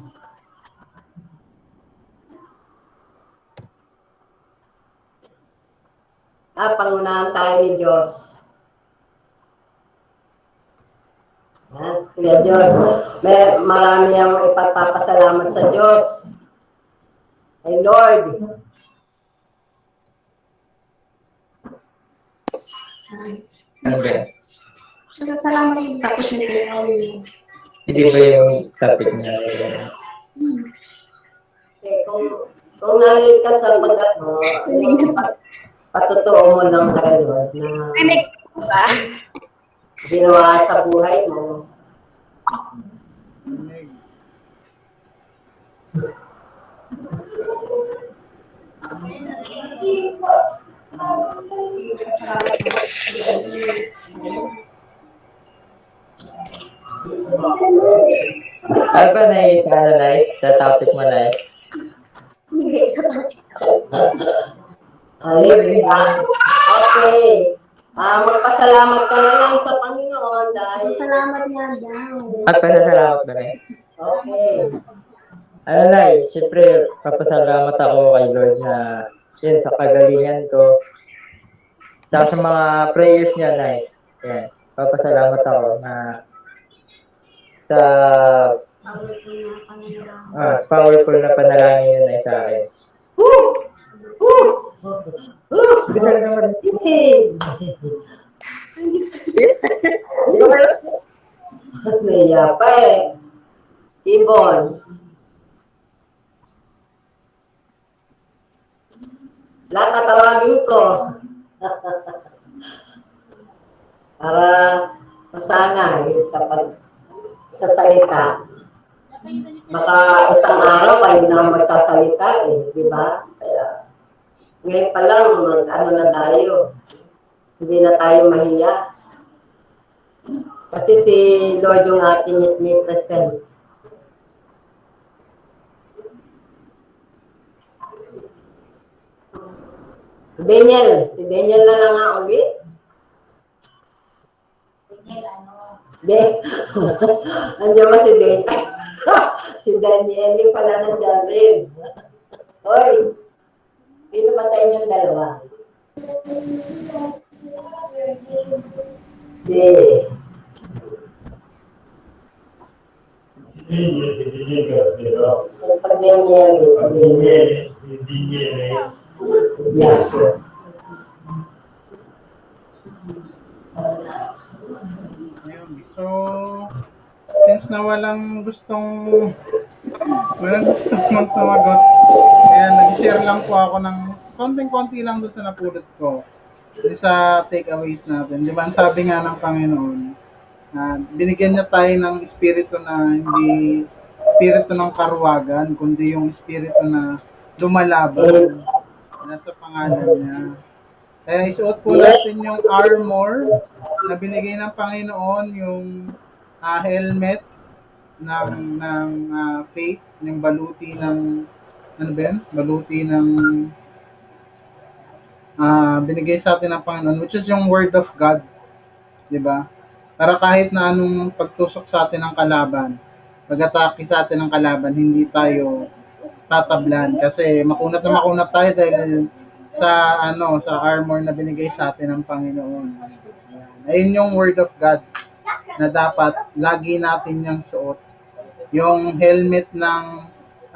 Pangunahan tayo ni Diyos. Kuya Diyos, marami ang ipagpapasalamat sa Diyos. Ay Lord. Ano ba? Salamat yung tapos na Hindi ba yung topic niya? Okay, kung nalit ka sa patotoo mo lang kay Lord na ginawa sa buhay mo. Ano ba sa topic mo na Okay. Magpasalamat ka na lang sa Panginoon dahil... Salamat nga daw. At pasasalamat ba na Okay. Ano na siyempre, papasalamat ako kay Lord na yun sa kagalingan ko. Tsaka sa mga prayers niya na yan. Papasalamat ako na sa powerful na panalangin yun ay sa akin. Hindi talaga marinig. Naya pa Ibon. Lahat tatawagin ko. Para masanay sa salita. Baka isang araw kayo na magsasalita di ba? Kaya ngayon pa lang ano na tayo. Hindi na tayo mahiya. Kasi si Lord yung ating may present. Si Daniel na lang nga ulit. Nandiyan ba si Daniel? Si Daniel yung pala nandiyan rin. Sorry. Sino ba sa inyong dalawa? Pag Daniel, yes, sir. So, since na walang gustong sumagot, kaya nag-share lang po ako ng konting-konti lang doon sa napulot ko. Sa takeaways natin. Di ba, ang sabi nga ng Panginoon, binigyan niya tayo ng espiritu na hindi espiritu ng karuwagan, kundi yung espiritu na lumalaban. Nasa pangalan niya. Kaya isuot po natin yung armor na binigay ng Panginoon, yung helmet ng faith, yung baluti ng ano ba yun? Baluti ng binigay sa atin ng Panginoon, which is yung Word of God. Diba? Para kahit na anong pagtusok sa atin ng kalaban, pag-atake sa atin ng kalaban, hindi tayo tatablan. Kasi makunat na makunat tayo dahil sa sa armor na binigay sa atin ng Panginoon. Ayan. Ayun yung word of God na dapat lagi natin niyang suot. Yung helmet ng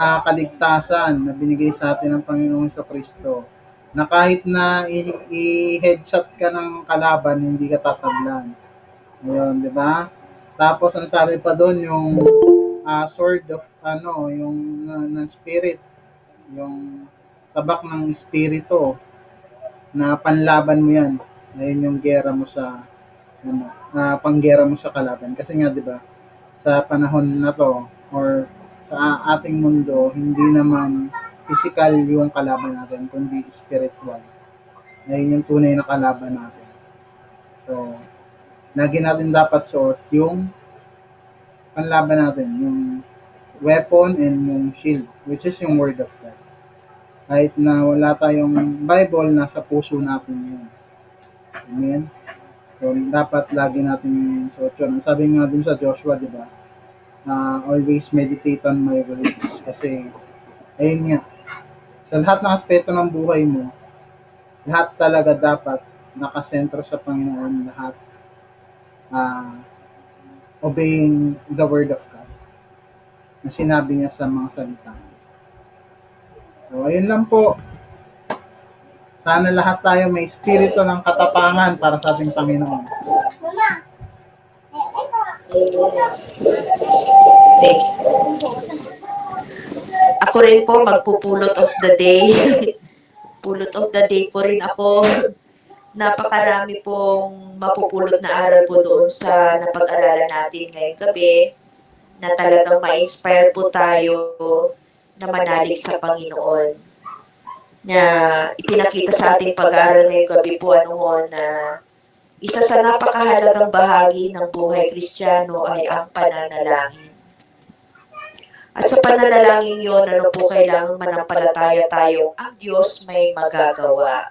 kaligtasan na binigay sa atin ng Panginoon sa Kristo. Na kahit na i-headshot ka ng kalaban, hindi ka tatablan. Ayun, di ba? Tapos ang sabi pa doon yung sword of yung ng spirit, yung tabak ng espiritu na panlaban mo yan. Ayun yung gera mo sa panggera mo sa kalaban. Kasi nga 'di ba, sa panahon na to or sa ating mundo, hindi naman physical yung kalaban natin, kundi spiritual. Ayun yung tunay na kalaban natin. So, lagi natin dapat suot yung panlaban natin, yung weapon and yung shield, which is yung word of God. Kahit na wala tayong Bible, nasa puso natin yun. Amen? So, dapat lagi natin suot yun. Sabi nga dun sa Joshua, di ba? Always meditate on my words. Kasi, ayun nga, sa lahat ng aspeto ng buhay mo, lahat talaga dapat nakasentro sa Panginoon, lahat obeying the word of God na sinabi niya sa mga salita. So, ayun lang po. Sana lahat tayo may espiritu ng katapangan para sa ating Panginoon. Next. Ako rin po magpupulot of the day. Pulot of the day po rin ako. Napakarami pong mapupulot na aral po doon sa napag-aralan natin ngayong gabi na talagang ma-inspire po tayo na manalig sa Panginoon. Na ipinakita sa ating pag-aaral ngayong gabi po na isa sa napakahalagang bahagi ng buhay Kristiyano ay ang pananalangin. At sa pananalangin yon, po kailangan manampalataya tayo, ang Diyos may magagawa.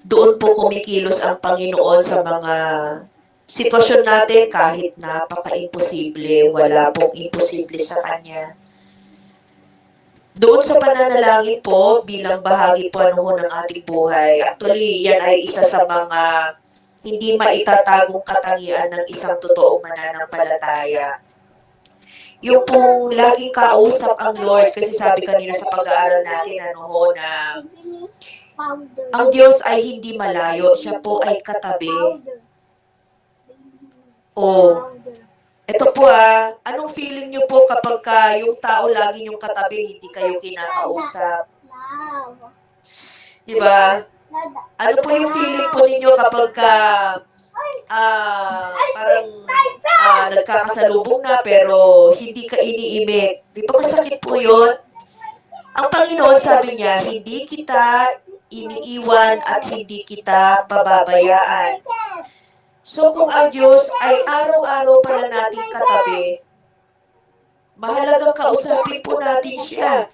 Doon po kumikilos ang Panginoon sa mga sitwasyon natin kahit napaka-imposible, wala pong imposible sa Kanya. Doon sa pananalangin po, bilang bahagi po ng ating buhay, actually, yan ay isa sa mga hindi maitatagong katangian ng isang totoong mananampalataya. Yung pong laging kausap ang Lord, kasi sabi kanina sa pag-aaral natin, na ang Diyos ay hindi malayo, siya po ay katabi. Ito po anong feeling niyo po kapag yung tao lagi niyong katabi, hindi kayo kinakausap? Diba? Ano po yung feeling po ninyo kapag parang nagkakasalubong na pero hindi ka iniimik? Di ba masakit po yun? Ang Panginoon sabi niya, hindi kita iniiwan at hindi kita pababayaan. So kung ang Diyos ay araw-araw pala nating katabi, mahalagang kausapin po natin siya.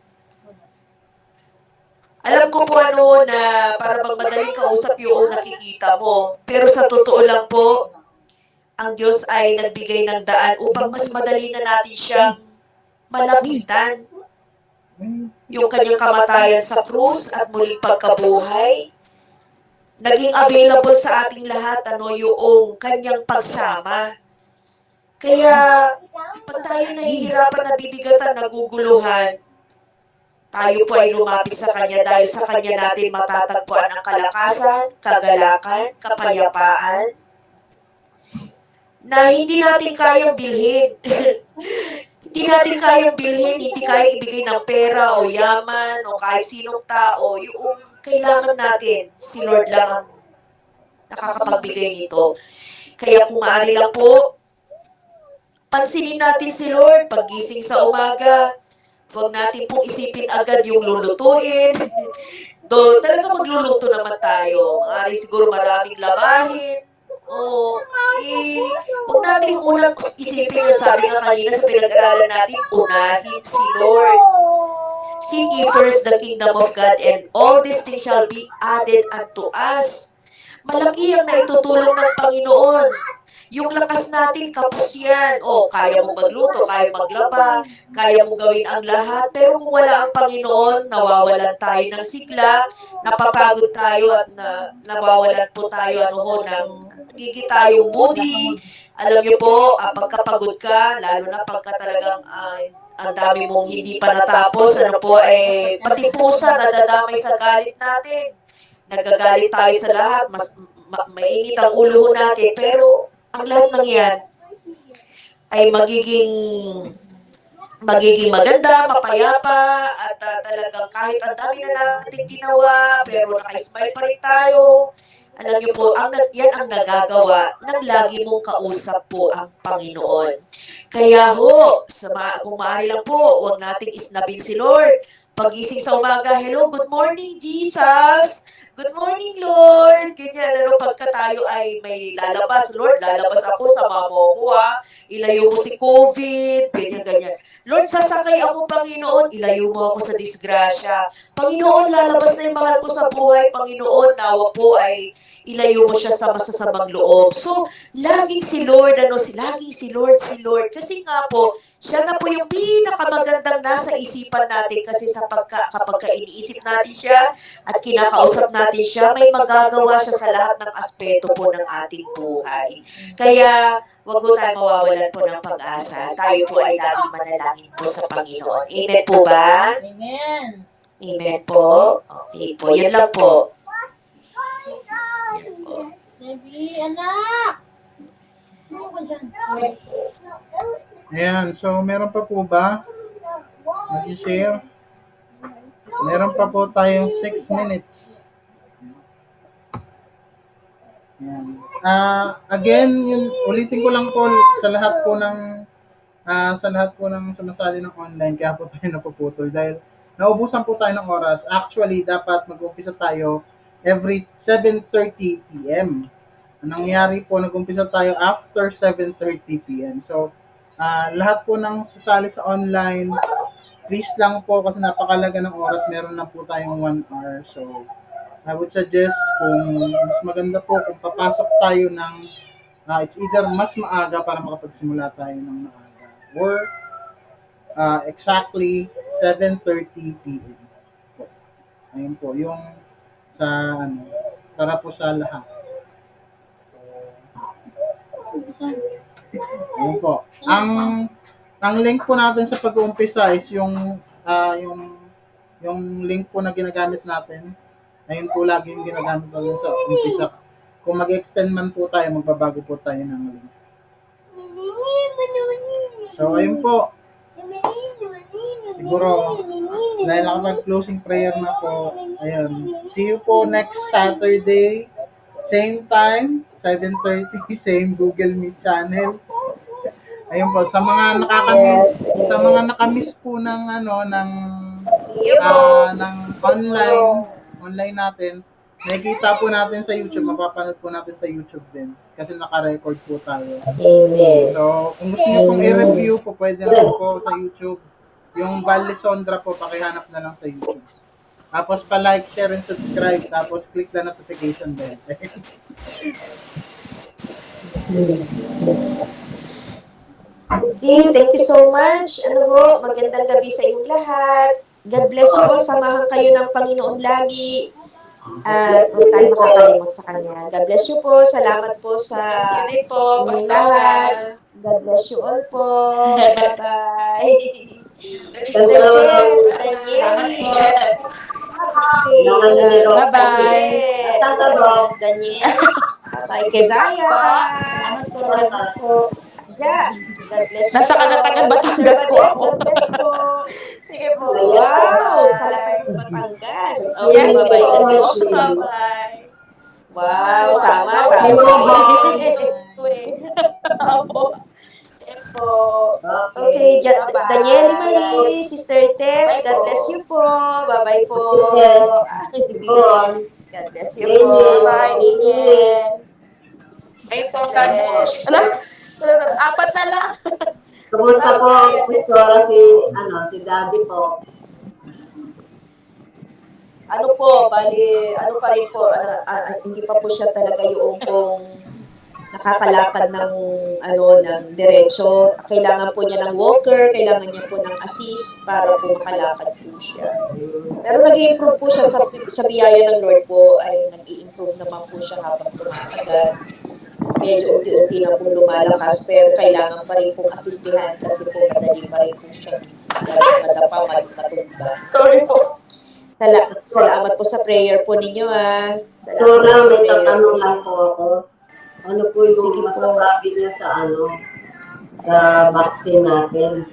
Alam ko po na para bang madaling kausap yung nakikita mo. Pero sa totoo lang po, ang Diyos ay nagbigay ng daan upang mas madali na natin siyang malapitan. Yung kanyang kamatayan sa krus at muling pagkabuhay, naging available sa ating lahat yung kanyang pagsama. Kaya, pag tayo nahihirapan, nabibigatan, naguguluhan, tayo po ay lumapit sa Kanya dahil sa Kanya natin matatagpuan ang kalakasan, kagalakan, kapayapaan, na hindi natin kayang bilhin. Hindi natin kayang bilhin, hindi kayang ibigay ng pera o yaman o kahit sinong tao. Yung kailangan natin, si Lord lang ang nakakapagbigay nito. Kaya kung maaari lang po, pansinin natin si Lord paggising sa umaga. Huwag natin pong isipin agad yung lulutuin. Talaga magluluto naman tayo. Maaari siguro maraming labahin. Huwag natin unang isipin yung sabi nga kanina sa pinag-aralan natin, unahin si Lord. Seek ye first the kingdom of God and all these things shall be added unto us. Malaki ang naitutulong ng Panginoon. Yung lakas natin, kapos yan. O, kaya mong magluto, kaya mong maglaba, kaya mong gawin ang lahat. Pero kung wala ang Panginoon, nawawalan tayo ng sigla, napapagod tayo at nawawalan po tayo nagiging tayong moody. Alam niyo po, pagkapagod ka, lalo na pagka talagang ang dami mong hindi pa natapos, pati pusa nadadamay sa galit natin. Nagagalit tayo sa lahat, mainit ang ulo natin, pero ang lahat ng yan ay magiging maganda, mapayapa, at talagang kahit ang dami na natin ginawa, pero naka-smile pa rin tayo. Alam niyo po, yan ang nagagawa ng lagi mong kausap po ang Panginoon. Kaya kung maaari lang po, huwag nating isnabin si Lord. Pagising sa umaga, hello, good morning, Jesus! Good morning, Lord! Ganyan, pagka tayo ay may lalabas, Lord, lalabas ako, sama mo ako, ilayo mo si COVID, ganyan. Lord, sasakay ako, Panginoon, ilayo mo ako sa disgrasya. Panginoon, lalabas na yung mahal ko sa buhay, Panginoon, nawa po ay ilayo mo siya sa masasamang loob. So, laging si Lord, laging si Lord. Kasi nga po, siya na po yung pinakamagandang nasa isipan natin kasi kapag iniisip natin siya at kinakausap natin siya, may magagawa siya sa lahat ng aspeto po ng ating buhay. Kaya, wag po tayo mawawalan po ng pag-asa. Tayo po ay laging manalangin po sa Panginoon. Amen po ba? Amen. Amen po. Okay po. Yan lang po. Baby, anak! Ano ba dyan? Ayan, so meron pa po ba? Mag-share? Meron pa po tayong 6 minutes. Ayan. Again, ulitin ko lang po sa lahat po ng sumasali ng online, kaya po tayo napuputol dahil naubusan po tayo ng oras. Actually, dapat mag-umpisa tayo every 7:30 p.m. Ang nangyari po, nag-umpisa tayo after 7:30 p.m. So, lahat po ng sasali sa online, please lang po kasi napakalaga ng oras. Meron na po tayong 1 hour. So, I would suggest kung mas maganda po kung papasok tayo ng it's either mas maaga para makapagsimula tayo ng maaga or exactly 7:30 p.m. po. Ayun po, yung sa para po sa lahat. Ayun po. Ang link po natin sa pag-uumpisa is yung link po na ginagamit natin. Ayun po lagi yung ginagamit natin sa umpisa. Kung mag-extend man po tayo, magbabago po tayo ng link. So, ayun po. Siguro, dahil nakapag-closing prayer na po, ayun. See you po next Saturday. Same time, 7:30, same Google Meet channel. Ayun po, sa mga nakamiss po ng online natin, nakikita po natin sa YouTube, mapapanood po natin sa YouTube din kasi naka-record po tayo. Amen. So, kung gusto niyo pong i-review po, pwede na po sa YouTube. Yung Val Lisondra po, pakihanap na lang sa YouTube. Tapos pa-like, share, and subscribe. Tapos click the notification bell. Yes. Okay, thank you so much. Magandang gabi sa inyong lahat. God bless you all. Samahan kayo ng Panginoon lagi. At huwag tayo makakalimot sa Kanya. God bless you po. Salamat po sa Sige po, inyong Pastor. lahat. God bless you all po. Bye-bye. Sister Tess, Danieli. Bye-bye. Daniel. Bye-bye. Kezaya. Ja, God bless you. Nasa Kalatagan, Batangas po ako. God bless po. Sige po. Wow, Kalatagan, Batangas. Okay, Yes bye-bye. God bless po. you. Bye-bye. Wow, sama kami. Opo. Yes po. Okay, Bye-bye. Danieli Marie, Sister Tess, God bless you po. Bye-bye po. God bless you po. Bye-bye, Daniel. Ay po, God bless po, sister. Apat na lang. Kumusta po, Pastora, si Daddy po? Ano po, bali, ano pa rin po, hindi pa po siya talaga yung pong nakakalakad ng ng diretso. Kailangan po niya ng walker, kailangan niya po ng assist para po makalakad po siya. Pero nag-i-improve po siya sa biyaya ng Lord po, ay nag-i-improve naman po siya habang tumatagal. Medyo unti-unti na po lumalakas, pero kailangan pa rin pong asistihan kasi po madali pa rin po siya madapa, matumba. Sorry po. Salamat po sa prayer po ninyo, ha. So Salamat po lang, sa may prayer. tatanong lang po ako. Ano po yung Sige po. masasabi niyo sa sa vaccine natin?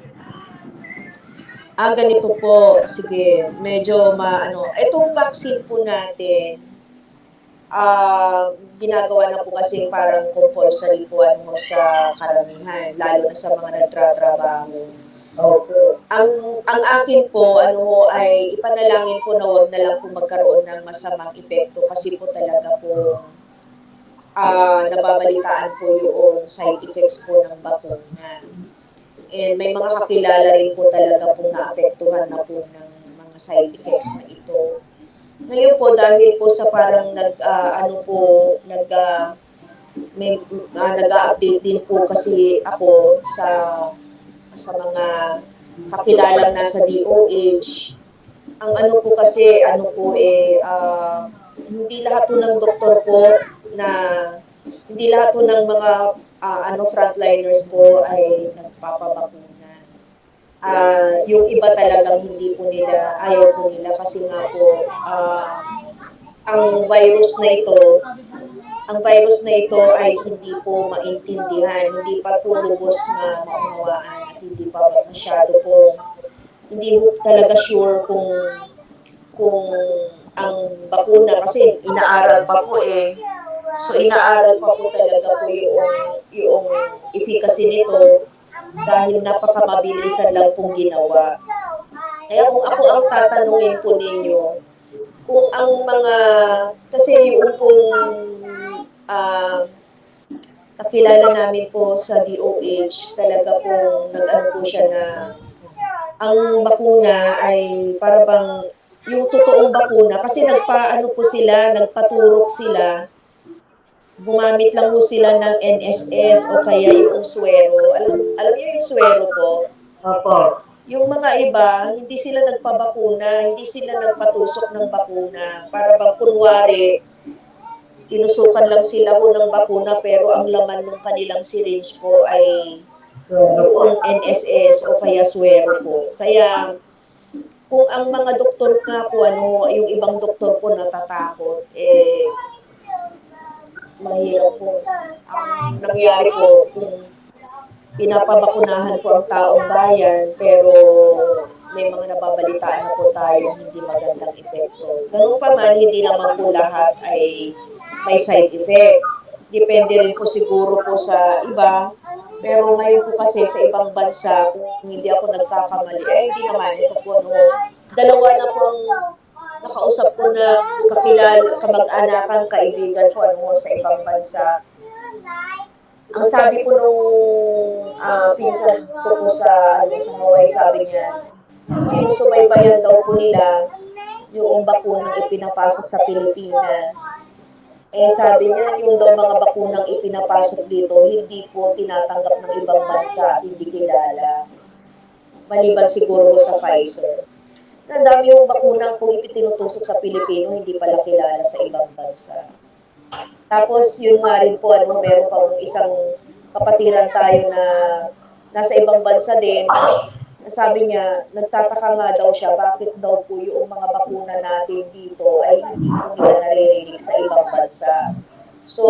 Ganito po. Sige, medyo itong vaccine po natin, ginagawa na po kasi parang compulsory po sa karamihan, lalo na sa mga nagtratrabaho. Ang akin po, ay ipanalangin po na wag na lang po magkaroon ng masamang epekto kasi po talaga po nababalitaan po yung side effects po ng bakuna. And may mga kakilala rin po talaga po naapektuhan na po ng mga side effects na ito. Ngayon po, dahil po sa parang nag-update din po kasi ako sa mga kakilalang nasa DOH. Ang po kasi, hindi lahat po ng doktor po hindi lahat po ng mga frontliners po ay nagpapabakuna. Yung iba talagang hindi po nila, ayaw po nila kasi nga po, ang virus na ito ay hindi po maintindihan, hindi pa po lubos na maunawaan at hindi pa masyado po, hindi talaga sure kung ang bakuna kasi inaaral pa po eh. So inaaral pa po talaga po yung efficacy nito dahil napakamabilisan lang pong ginawa. Kaya kung ako ang tatanungin po ninyo, kung ang mga, kasi yung pong kakilala namin po sa DOH, talaga pong po siya na ang bakuna ay para bang yung totoong bakuna kasi nagpaturok sila, gumamit lang po sila ng NSS o kaya yung suwero. Alam niyo yung suwero po? Opo. Yung mga iba, hindi sila nagpabakuna, hindi sila nagpatusok ng bakuna. Para bang kunwari, tinusukan lang sila ng bakuna pero ang laman ng kanilang syringe po ay yung NSS o kaya suwero po. Kaya kung ang mga doktor nga po, yung ibang doktor po natatakot, mahirap po. Ang nangyari po, kung pinapabakunahan po ang taong bayan, pero may mga nababalitaan na po tayo hindi magandang epekto. Ganun pa man, hindi naman po lahat ay may side effect. Depende rin po siguro po sa iba. Pero ngayon po kasi sa ibang bansa, kung hindi ako nagkakamali, hindi naman. Ito po, dalawa na po ang nakausap ko na kakilala, kamag-anakan, kaibigan ko sa ibang bansa. Ang sabi po nung pinsan ko po sa Hawaii, sabi niya, sinusubaybayan daw po nila yung bakunang ipinapasok sa Pilipinas. Sabi niya, yung daw mga bakunang ipinapasok dito, hindi po tinatanggap ng ibang bansa, hindi kilala. Maliban siguro sa Pfizer. Ang dami yung bakunang kung ipitinutusok sa Pilipino, hindi pala kilala sa ibang bansa. Tapos yun nga rin po, meron pa isang kapatiran tayo na nasa ibang bansa din. Sabi niya, nagtataka nga daw siya, bakit daw po yung mga bakuna natin dito ay hindi po nila naririnig sa ibang bansa. So,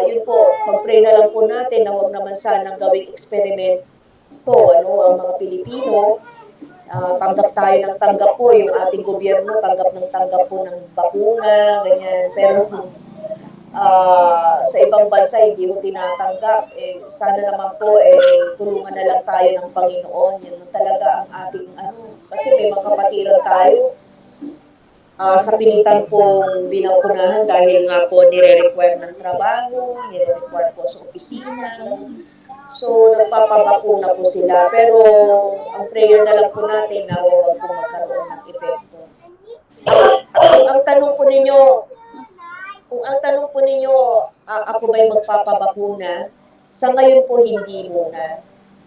yun po, pag-pray na lang po natin na huwag naman sanang gawing eksperimento, ang mga Pilipino, tanggap tayo ng tanggap po, yung ating gobyerno, tanggap po ng bakuna, ganyan. Pero sa ibang bansa, hindi ko tinatanggap. Sana naman po, tulungan na lang tayo ng Panginoon. Yan talaga ang ating, kasi may mga kapatiran tayo. Sa pilitan pong binakunahan dahil nga po nire-require ng trabaho, nire-require po sa opisina. So, nagpapabakuna po sila. Pero, ang prayer na lang po natin na huwag po magkaroon ng epekto. Ang tanong po ninyo, ako ba'y magpapabakuna? Sa ngayon po, hindi muna.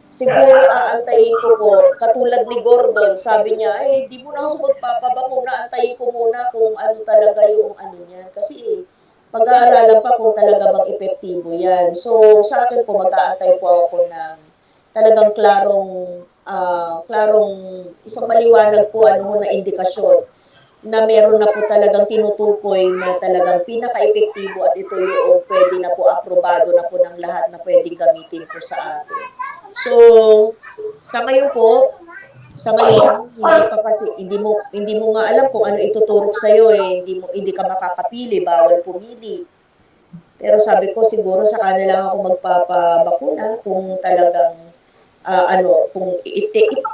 Siguro aantayin ko po, katulad ni Gordon, sabi niya, di mo na ako magpapabakuna, antayin ko muna kung ano talaga yung ano niyan. Kasi pag-aaralan pa kung talaga bang epektibo yan. So, sa akin po, mag-aantay po ako ng talagang klarong isang maliwanag po na indikasyon na meron na po talagang tinutukoy na talagang pinaka-epektibo at ito yung pwede na po aprobado na po ng lahat na pwedeng gamitin po sa atin. So, sa ngayon po, hindi pa kasi hindi mo nga alam kung ano ituturok sa iyo hindi ka makakapili, bawal pumili. Pero sabi ko siguro sa kanila ako magpapabakuna kung talagang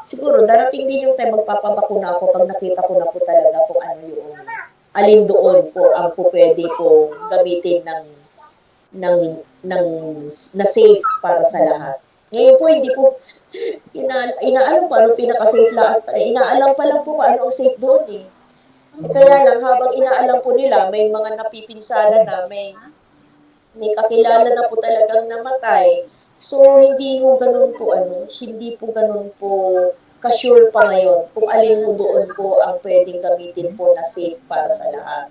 siguro darating din yung time magpapabakuna ako pag nakita ko na po talaga kung ano yung alin doon po ang po pwede po gamitin ng na safe para sa lahat. Ngayon po hindi po inaalam ko ano pinaka-safe lahat. Inaalam pa lang po kung ano ang safe doon eh. Kaya lang habang inaalam po nila may mga napipinsala na may kakilala na po talagang namatay. So, hindi po ganun po ka-sure pa ngayon kung alin mo doon po ang pwedeng gamitin po na safe para sa lahat.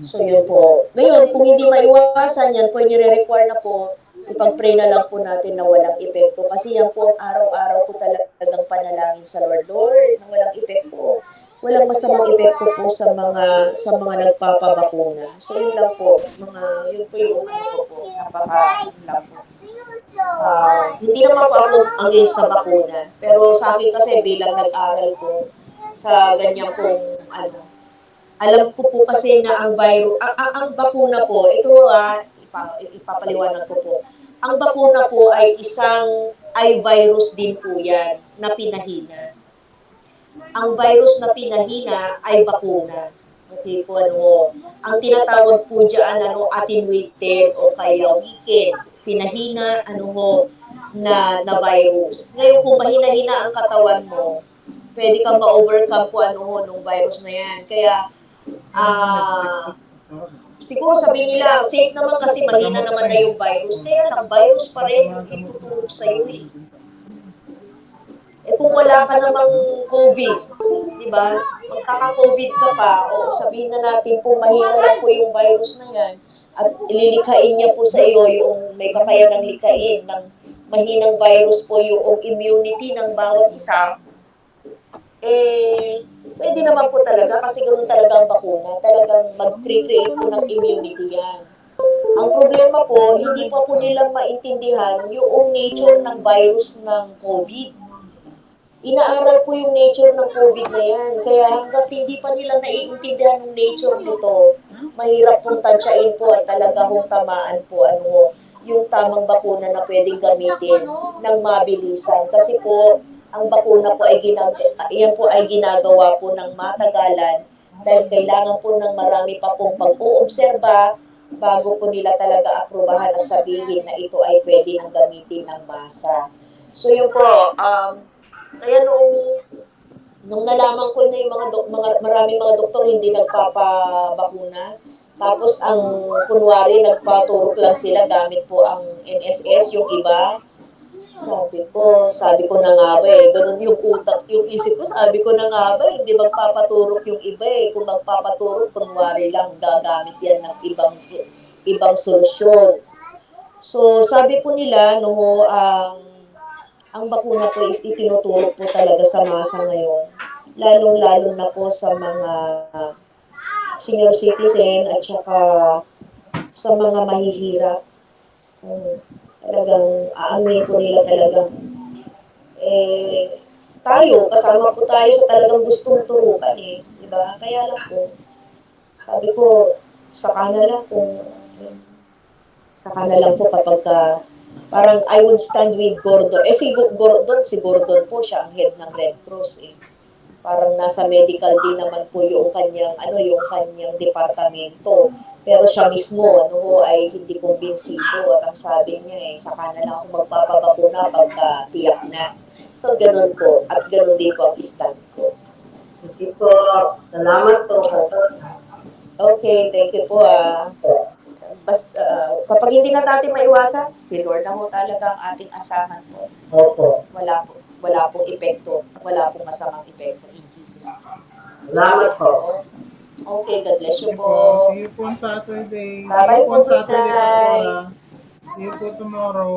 So, yun po. Ngayon, kung hindi maiwasan yan po, nire-require na po, ipag-pray na lang po natin na walang epekto. Kasi yan po ang araw-araw po talagang panalangin sa Lord. Lord, na walang epekto. Walang masamang epekto po sa mga nagpapabakuna. So, yun lang po. Yun po yung lang po. Hindi naman po ako against sa bakuna. Pero sa akin kasi bilang nag-aral ko sa ganyan pong alam ko po kasi na ang bakuna po, ito ipapaliwanag ko po. Ang bakuna po ay isang virus din po yan na pinahina. Ang virus na pinahina ay bakuna. Okay po, ang tinatawag po dyan, attenuated o kaya weakened, pinahina, na virus. Ngayon, kung mahina-hina ang katawan mo, pwede kang ma-overcome po, nung virus na yan. Kaya, siguro sabihin nila, safe naman kasi mahina naman na yung virus. Kaya lang, virus pa rin yung itutulog sa'yo eh. Kung wala ka namang COVID, di ba? Magkaka-COVID ka pa, o sabihin na natin kung mahina lang po yung virus na yan, at ililikhain niya po sa iyo yung may kakayanang likhain ng mahinang virus po yung immunity ng bawat isa, pwede naman po talaga kasi ganoon talaga ang bakuna. Talagang mag-create po ng immunity yan. Ang problema po, hindi pa po nilang maintindihan yung nature ng virus ng COVID. Inaaral po yung nature ng COVID na yan. Kaya hanggat hindi pa nila naiintindihan yung nature nito, mahirap pong tansyain po at talaga hong tamaan po yung tamang bakuna na pwedeng gamitin ng mabilisan. Kasi po, ang bakuna po ay ginagawa po ng matagalan dahil kailangan po ng marami pa pong pag-uobserba bago po nila talaga aprobahan at sabihin na ito ay pwede nang gamitin ng masa. So yun po, kaya nung nalaman ko na yung maraming mga doktor hindi nagpapabakuna, tapos ang kunwari nagpaturok lang sila gamit po ang NSS, yung iba, sabi ko na nga ba ganun yung isip ko, sabi ko na nga ba, hindi magpapaturok yung iba kung magpapaturok, kunwari lang gagamit yan ng ibang solusyon. So, sabi po nila, ang bakuna po itinutulog po talaga sa masa ngayon, lalong-lalo na po sa mga senior citizen at saka sa mga mahihirap. Talagang aamin po nila talagang kasama po tayo sa talagang gustong turukan di ba? Kaya lang po, sabi ko, saka na lang po kapag parang I would stand with Gordon. Si Gordon po siya ang head ng Red Cross Parang nasa medical din naman po yung kanyang departamento. Pero siya mismo ay hindi kumbinsido at ang sabi niya saka na lang ako magpapabakuna pagka tiyak na. So ganun po at ganun din po ang stand ko. Thank you po. Salamat po. Okay, thank you po. Basta Kapag hindi na natin maiwasan, si Lord na ho talaga ang ating asahan po. Opo. Wala pong epekto. Wala pong masamang epekto in Jesus' name. Salamat po. Okay, God bless you Sige po. po. See you po on Saturday. See Bye-bye you po on po, Saturday, Nay. Pastora. See you po tomorrow.